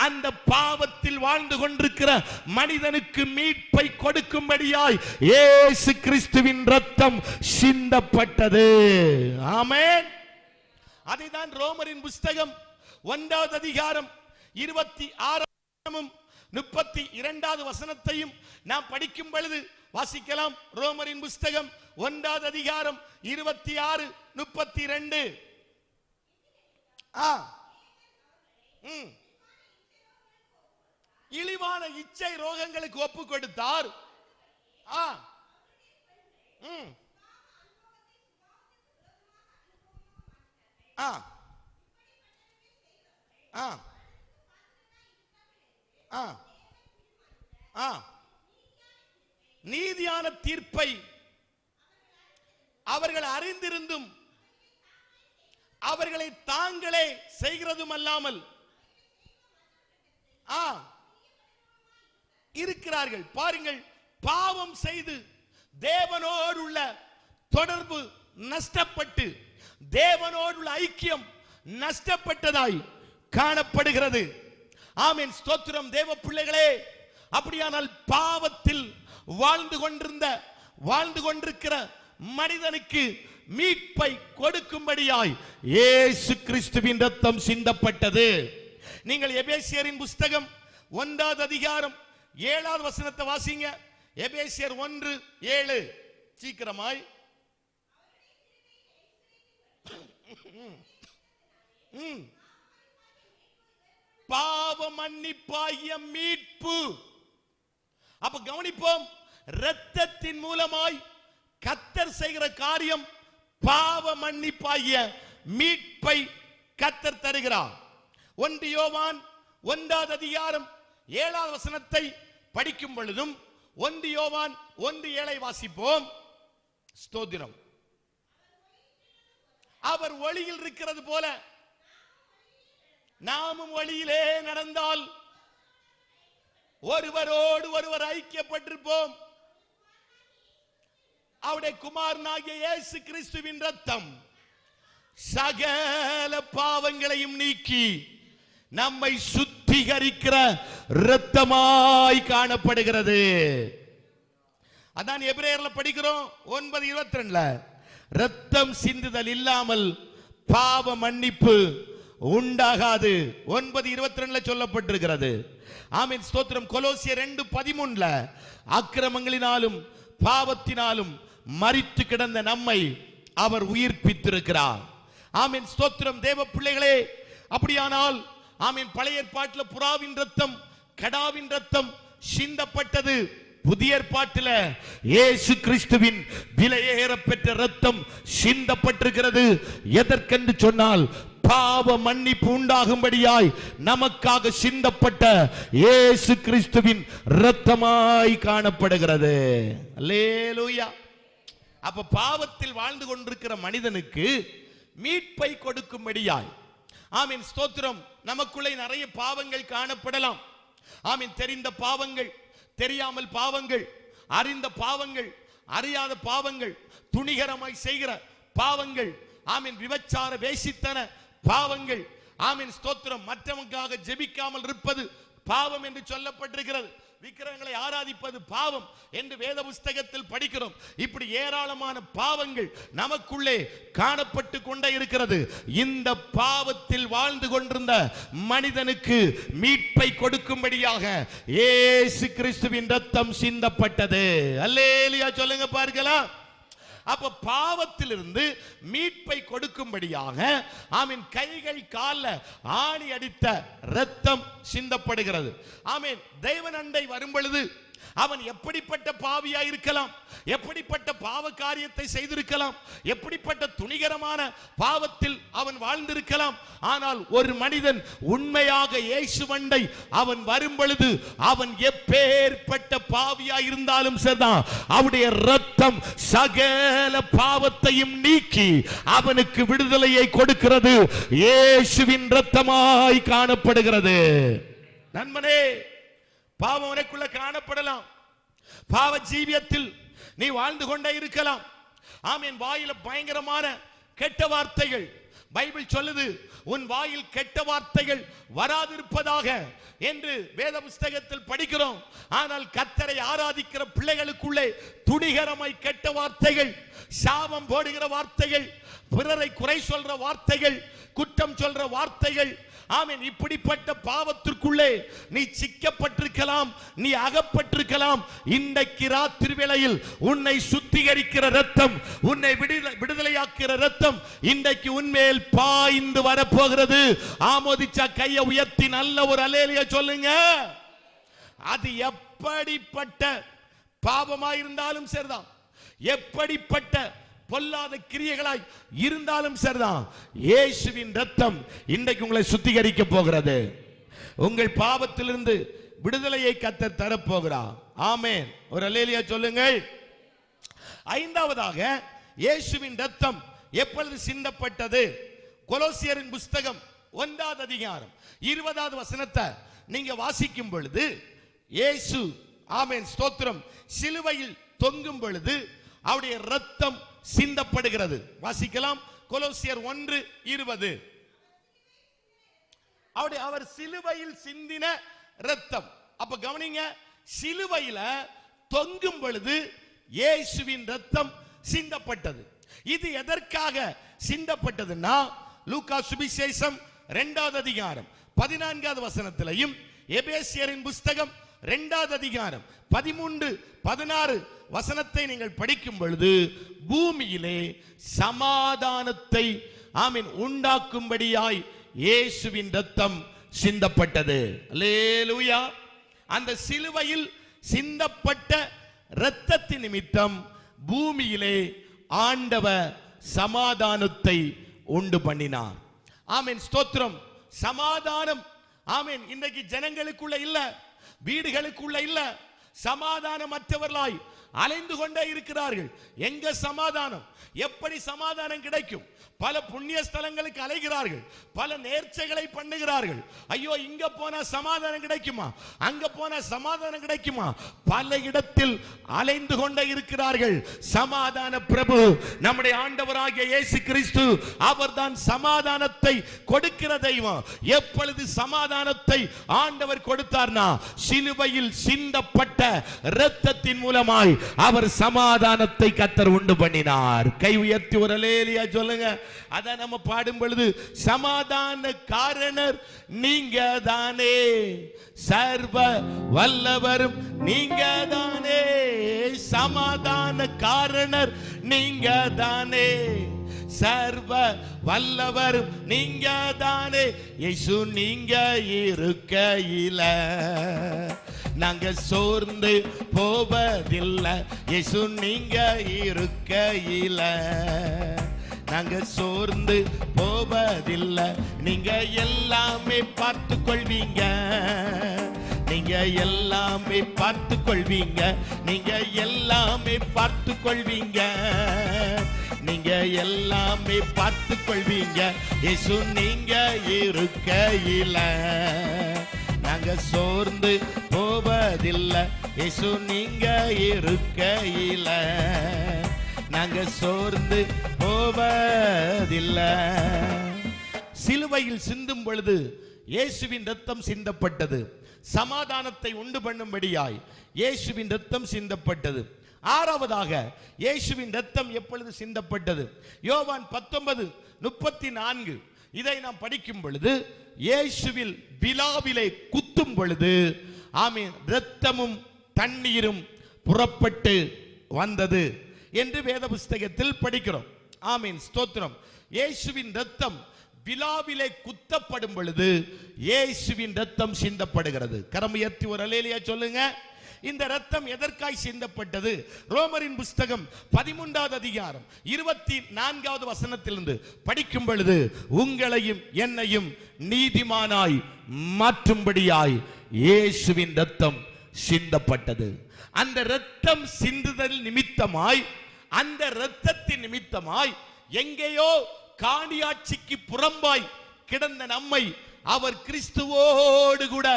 Speaker 1: அந்த பாவத்தில் வாழ்ந்து கொண்டிருக்கிற மனிதனுக்கு மீட்பை கொடுக்கும்படியாய் இயேசு கிறிஸ்துவின் இரத்தம் சிந்தப்பட்டது. ஆமென். அதைதான் ரோமரின் புஸ்தகம் 1வது அதிகாரம் 26 32வது வசனத்தையும் நாம் படிக்கும் பொழுது வாசிக்கலாம். ரோமரின் புஸ்தகம் 1வது அதிகாரம் 26 32. இழிவான இச்சை ரோகங்களுக்கு ஒப்பு கொடுத்தார். நீதியான தீர்ப்பை அவர்கள் அறிந்திருந்தும் அவர்களை தாங்களே செய்கிறதும் அல்லாமல் இருக்கிறார்கள். பாருங்கள், பாவம் செய்து தேவனோடு உள்ள தொடர்பு நஷ்டப்பட்டு தேவனோடு உள்ள ஐக்கியம் நஷ்டப்பட்டதாய் காணப்படுகிறது. ஆமென், ஸ்தோத்திரம். தேவ பிள்ளைகளே, அப்படியானால் பாவத்தில் வாழ்ந்து கொண்டிருக்கிற மனிதனுக்கு மீட்பை கொடுக்கும்படியாய் இயேசு கிறிஸ்துவின் இரத்தம் சிந்தப்பட்டது. நீங்கள் எபேசியரின் புஸ்தகம் 1வது அதிகாரம் 7வது வசனத்தை வாசிங்க. எபேசியர் 1:7. சீக்கிரமாய். பாவ மன்னிப்பாகிய மீட்பு. அப்ப கவனிப்போம், இரத்தத்தின் மூலமாய் கர்த்தர் செய்கிற காரியம் பாவ மன்னிப்பாகிய மீட்பை கர்த்தர் தருகிறார். 1 யோவான் 1 அதிகாரம் 7 வசனத்தை படிக்கும் பொழுதும் 1 யோவான் 1:7 வாசிப்போம். ஸ்தோத்திரம். அவர் ஒளியில் இருக்கிறது போல நாமும் ஒளியிலே நடந்தால் ஒருவரோடு ஒருவர் ஐக்கியப்பட்டிருப்போம். அவருடைய குமாரனாகிய இயேசு கிறிஸ்துவின் இரத்தம் சகல பாவங்களையும் நீக்கி நம்மை சுத்திகரிக்கிற இரத்தமாய் காணப்படுகிறது. அதான் எபிரேயர்ல படிக்கிறோம் 9:22. இரத்தம் சிந்துதல் இல்லாமல் பாவ மன்னிப்பு உண்டாகாது. 9:22 சொல்லப்பட்டிருக்கிறது. ஆமென், ஸ்தோத்திரம். கொலோசியர் 2:13 அக்கிரமங்களினாலும் பாவத்தினாலும் மரித்து கிடந்த நம்மை அவர் உயிர்ப்பித்திருக்கிறார். ஆமென், ஸ்தோத்திரம். தேவ பிள்ளைகளே, அப்படியானால் ஆமென், பழைய ஏற்பாட்டில் புறாவின் ரத்தம், கடாவின் ரத்தம் சிந்தப்பட்டது. புதிய ஏற்பாட்டில் இயேசு கிறிஸ்துவின் விலையேற பெற்ற ரத்தம் சிந்தப்பட்டிருக்கிறது. எதற்கென்று சொன்னால் பாவ மன்னிப்பு உண்டாகும்படியாய் நமக்காக சிந்தப்பட்ட இயேசு கிறிஸ்துவின் இரத்தமாய் காணப்படுகிறது. அல்லேலூயா. அப்ப பாவத்தில் வாழ்ந்து கொண்டிருக்கிற மனிதனுக்கு மீட்பை கொடுக்கும்படியாய், ஆமீன், ஸ்தோத்திரம், நமக்குள்ளே நிறைய பாவங்கள் காணப்படலாம். ஆமீன், தெரிந்த பாவங்கள், தெரியாமல் பாவங்கள், அறிந்த பாவங்கள், அறியாத பாவங்கள், துணிகரமாய் செய்கிற பாவங்கள், ஆமீன், விபச்சார வேசித்தன பாவங்கள், ஆமீன், ஸ்தோத்திரம், மற்றவங்களுக்காக ஜெபிக்காமல் இருப்பது பாவம் என்று சொல்லப்பட்டிருக்கிறது. விக்கிரகங்களை ஆராதிப்பது பாவம் என்று வேத புஸ்தகத்தில் படிக்கிறோம். இப்படி ஏராளமான பாவங்கள் நமக்குள்ளே காணப்பட்டு கொண்டே இருக்கிறது. இந்த பாவத்தில் வாழ்ந்து கொண்டிருந்த மனிதனுக்கு மீட்பை கொடுக்கும்படியாக இயேசு கிறிஸ்துவின் இரத்தம் சிந்தப்பட்டது. அல்லேலூயா சொல்லுங்க பார்க்கலாம். அப்ப பாவத்திலிருந்து மீட்பை கொடுக்கும்படியாக, ஆமீன், கைகள் கால்ல ஆணி அடித்த இரத்தம் சிந்தப்படுகிறது. ஆமீன், தேவன் அண்டை வரும் பொழுது அவன் எப்படிப்பட்ட பாவியா இருக்கலாம், எப்படிப்பட்ட பாவ காரியத்தை செய்திருக்கலாம், எப்படிப்பட்ட துணிகரமான பாவத்தில் அவன் வாழ்ந்திருக்கலாம். ஆனால் ஒரு மனிதன் உண்மையாக இயேசுவண்டை அவன் வரும் பொழுது அவன் எப்பேற்பட்ட பாவியா இருந்தாலும் சரிதான், அவருடைய இரத்தம் சகல பாவத்தையும் நீக்கி அவனுக்கு விடுதலையை கொடுக்கிறது. இயேசுவின் இரத்தமாய் காணப்படுகிறது. நண்பனே, பாவம் உனக்குள்ள காணப்படலாம். பாவ ஜீவியத்தில் நீ வாழ்ந்து கொண்டே இருக்கலாம். ஆமீன், வாயில பயங்கரமான கெட்ட வார்த்தைகள், பைபிள் சொல்லுது, உன் வாயில் கெட்ட வார்த்தைகள் வராதிருப்பதாக என்று வேத புஸ்தகத்தில் படிக்கிறோம். ஆனால் கர்த்தரை ஆராதிக்கிற பிள்ளைகளுக்குள்ளே துணிகரமாய் கெட்ட வார்த்தைகள், சாபம் போடுகிற வார்த்தைகள், பிறரை குறை சொல்ற வார்த்தைகள், குற்றம் சொல்ற வார்த்தைகள், ஆமீன், இப்படிப்பட்ட பாவத்திற்குள்ளே நீ சிக்கப்பட்டிருக்கலாம், நீ அகப்பட்டிருக்கலாம். இன்றைக்கு ராத்திரி வேளையில் உன்னை சுத்திகரிக்கிற இரத்தம், உன்னை விடுதலையாக்குற இரத்தம் இன்றைக்கு உன்மேல் பாய்ந்து வரப்போகிறது. ஆமோதிச்சா கையை உயர்த்தி நல்ல ஒரு அல்லேலூயா சொல்லுங்க. அது எப்படிப்பட்ட பாவமாயிருந்தாலும் சரிதான், எப்படிப்பட்ட பொல்லாத கிரியைகளாய் இருந்தாலும் சரிதான், இயேசுவின் இரத்தம் இன்றைக்கு உங்களை சுத்திகரிக்க போகிறது. உங்கள் பாவத்திலிருந்து விடுதலையை கர்த்தர் தரப்போகிறார். ஆமென், ஒரு அல்லேலூயா சொல்லுங்கள். ஐந்தாவதாக, இயேசுவின் இரத்தம் எப்பொழுது சிந்தப்பட்டது? கொலோசியரின் புஸ்தகம் 1 அதிகாரம் 20 வசனத்தை நீங்க வாசிக்கும் பொழுது, இயேசு, ஆமென், ஸ்தோத்திரம், சிலுவையில் தொங்கும் பொழுது அவருடைய இரத்தம் சிந்தப்படுகிறது. வாசிக்கலாம். கொலோசியர் 1:20. அவர் சிலுவையில் சிந்தின இரத்தம். அப்ப கவனிங்க, சிலுவையில தொங்கும் பொழுது இயேசுவின் இரத்தம் சிந்தப்பட்டது. இது எதற்காக சிந்தப்பட்டதுன்னா, லூக்கா சுவிசேஷம் 2 அதிகாரம் 14 வசனத்திலையும், எபேசியரின் புஸ்தகம் 2 அதிகாரம் 13-16 வசனத்தை நீங்கள் படிக்கும் பொழுது, பூமியிலே சமாதானத்தை, ஆமீன், உண்டாக்கும்படியாய் இயேசுவின் இரத்தம் சிந்தப்பட்டது. அல்லேலூயா. அந்த சிலுவையில் சிந்தப்பட்ட இரத்தத்தின் நிமித்தம் பூமியிலே ஆண்டவர் சமாதானத்தை உண்டு பண்ணினார். ஆமென், ஸ்தோத்திரம். சமாதானம், ஆமென், இன்றைக்கு ஜனங்களுக்குள்ள இல்ல, வீடுகளுக்குள்ள இல்ல, சமாதானமற்றவர்களாய் அலைந்து கொண்டே இருக்கிறார்கள். எங்க சமாதானம்? எப்படி சமாதானம் கிடைக்கும்? பல புண்ணிய ஸ்தலங்களுக்கு அலைகிறார்கள், பல நேர்ச்சைகளை பண்ணுகிறார்கள். ஐயோ, இங்க போனா சமாதானம் கிடைக்குமா, அங்க போனா சமாதானம் கிடைக்குமா? பல இடத்தில் அலைந்து கொண்டே இருக்கிறார்கள். சமாதான பிரபு நம்முடைய ஆண்டவராகிய இயேசு கிறிஸ்து, அவர்தான் சமாதானத்தை கொடுக்கிற தெய்வம். எப்பொழுது சமாதானத்தை ஆண்டவர் கொடுத்தார்னா, சிலுவையில் சிந்தப்பட்ட இரத்தத்தின் மூலமாய் அவர் சமாதானத்தை கர்த்தர் உண்டு பண்ணினார். கை உயர்த்தி ஒரு அல்லேலூயா சொல்லுங்க. அத நம்ம பாடும் பொழுது, சமாதான காரணர் நீங்க தானே, சர்வ வல்லவரும் நீங்க தானே, சமாதான காரணர் நீங்க தானே, சர்வ வல்லவரும் நீங்க தானே. இயேசு நீங்க இருக்கையில நாங்க சோர்ந்து போவதில்லை, இயேசு நீங்க இருக்கையில நாங்க சோர்ந்து போவதில்லை. நீங்க எல்லாமே பார்த்து கொள்வீங்க, நீங்க எல்லாமே பார்த்து கொள்வீங்க, நீங்க எல்லாமே பார்த்து கொள்வீங்க, நீங்க எல்லாமே பார்த்து கொள்வீங்க. இயேசு நீங்க இருக்கையில நாங்க சோர்ந்து போவதில்லை, இயேசு நீங்க இருக்கையில நாங்க சோர்ந்து போவதில்லை. சிலுவையில் சிந்தும் பொழுது இயேசுவின் இரத்தம் சிந்தப்பட்டது. சமாதானத்தை உண்டு பண்ணும்படியாய் இயேசுவின் இரத்தம் சிந்தப்பட்டது. ஆறாவதாக இயேசுவின் இரத்தம் எப்பொழுது சிந்தப்பட்டது? யோவான் 19:34 இதை நாம் படிக்கும் பொழுது, இயேசுவில் விலாவிலே குத்தும் பொழுது, ஆமென், இரத்தமும் தண்ணீரும் புறப்பட்டு வந்தது என்று வேத புஸ்தகத்தில் படிக்கிறோம். ஆமென், ஸ்தோத்திரம். இயேசுவின் இரத்தம் விலாவிலே குத்தப்படும் பொழுது இயேசுவின் இரத்தம் சிந்தப்படுகிறது. கரம் உயர்த்தி ஒரு அல்லேலூயா சொல்லுங்க. இந்த இரத்தம் எதற்காய் சிந்தப்பட்டது? ரோமரின் புஸ்தகம் 13வது அதிகாரம் 24வது வசனத்திலிருந்து படிக்கும் பொழுது, உங்களையும் என்னையும் நீதிமானாய் மாற்றும்படியாய் இயேசுவின் இரத்தம் சிந்தப்பட்டது. அந்த இரத்தம் சிந்துதல் நிமித்தமாய், அந்த இரத்தத்தின் நிமித்தமாய் எங்கேயோ காணியாட்சிக்கு புறம்பாய் கிடந்த நம்மை அவர் கிறிஸ்துவோடு கூட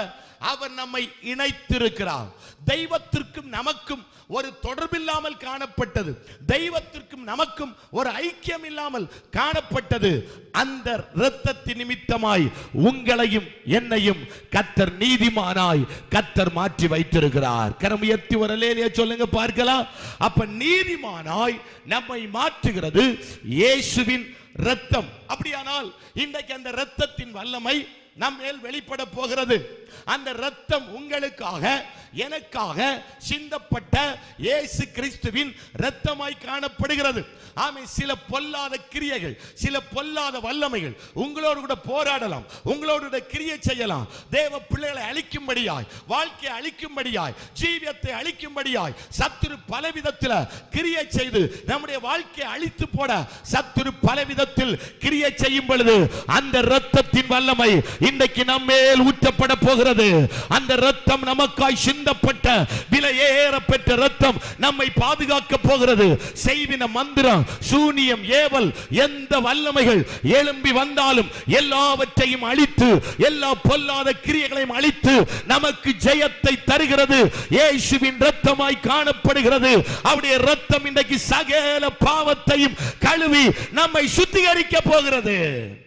Speaker 1: அவர் நம்மை இணைத்திருக்கிறார். தெய்வத்திற்கும் நமக்கும் ஒரு தொடர்பில்லாமல் காணப்பட்டது, தெய்வத்திற்கும் நமக்கும் ஒரு ஐக்கியம் இல்லாமல் காணப்பட்டது. அந்த இரத்தத்தின் நிமித்தமாய் உங்களையும் என்னையும் கர்த்தர் நீதிமானாய் கர்த்தர் மாற்றி வைத்திருக்கிறார். கரம் உயர்த்தி ஒரு அல்லேலூயா சொல்லுங்க பார்க்கலாம். அப்ப நீதிமானாய் நம்மை மாற்றுகிறது இயேசுவின் இரத்தம். அப்படியானால் இன்றைக்கு அந்த இரத்தத்தின் வல்லமை நம்மேல் வெளிப்பட போகிறது. அந்த இரத்தம் உங்களுக்காக எனக்காக சிந்தப்பட்ட இயேசு கிறிஸ்துவின் இரத்தமாய் காணப்படுகிறது. ஆமென். சில பொல்லாத கிரியைகள், சில பொல்லாத வல்லமைகள் உங்களோடு கூட போராடலாம், உங்களோடு கூட கிரியை செய்யலாம். தேவ பிள்ளைகளை அழிக்கும்படியாய், வாழ்க்கையை அழிக்கும்படியாய், ஜீவியத்தை அழிக்கும்படியாய் சத்துரு பலவிதத்தில் கிரியை செய்து நம்முடைய வாழ்க்கையை அழித்து போட சத்துரு பலவிதத்தில் கிரியை செய்யும் பொழுது அந்த இரத்தத்தின் வல்லமை இன்றைக்கு நம்மேல் ஊற்றப்பட போகிறது. அந்த இரத்தம் நமக்காய் சிந்தப்பட்ட விலையேற பெற்ற இரத்தம் நம்மை பாதுகாக்க போகிறது. செய்வின மந்திரம், சூனியம், ஏவல், எந்த வல்லமைகள் எழும்பி வந்தாலும் எல்லாவற்றையும் அழித்து, எல்லா பொல்லாத கிரியைகளையும் அழித்து நமக்கு ஜெயத்தை தருகிறது இயேசுவின் இரத்தமாய் காணப்படுகிறது. அவருடைய இரத்தம் இன்றைக்கு சகல பாவத்தையும் கழுவி நம்மை சுத்திகரிக்க போகிறது.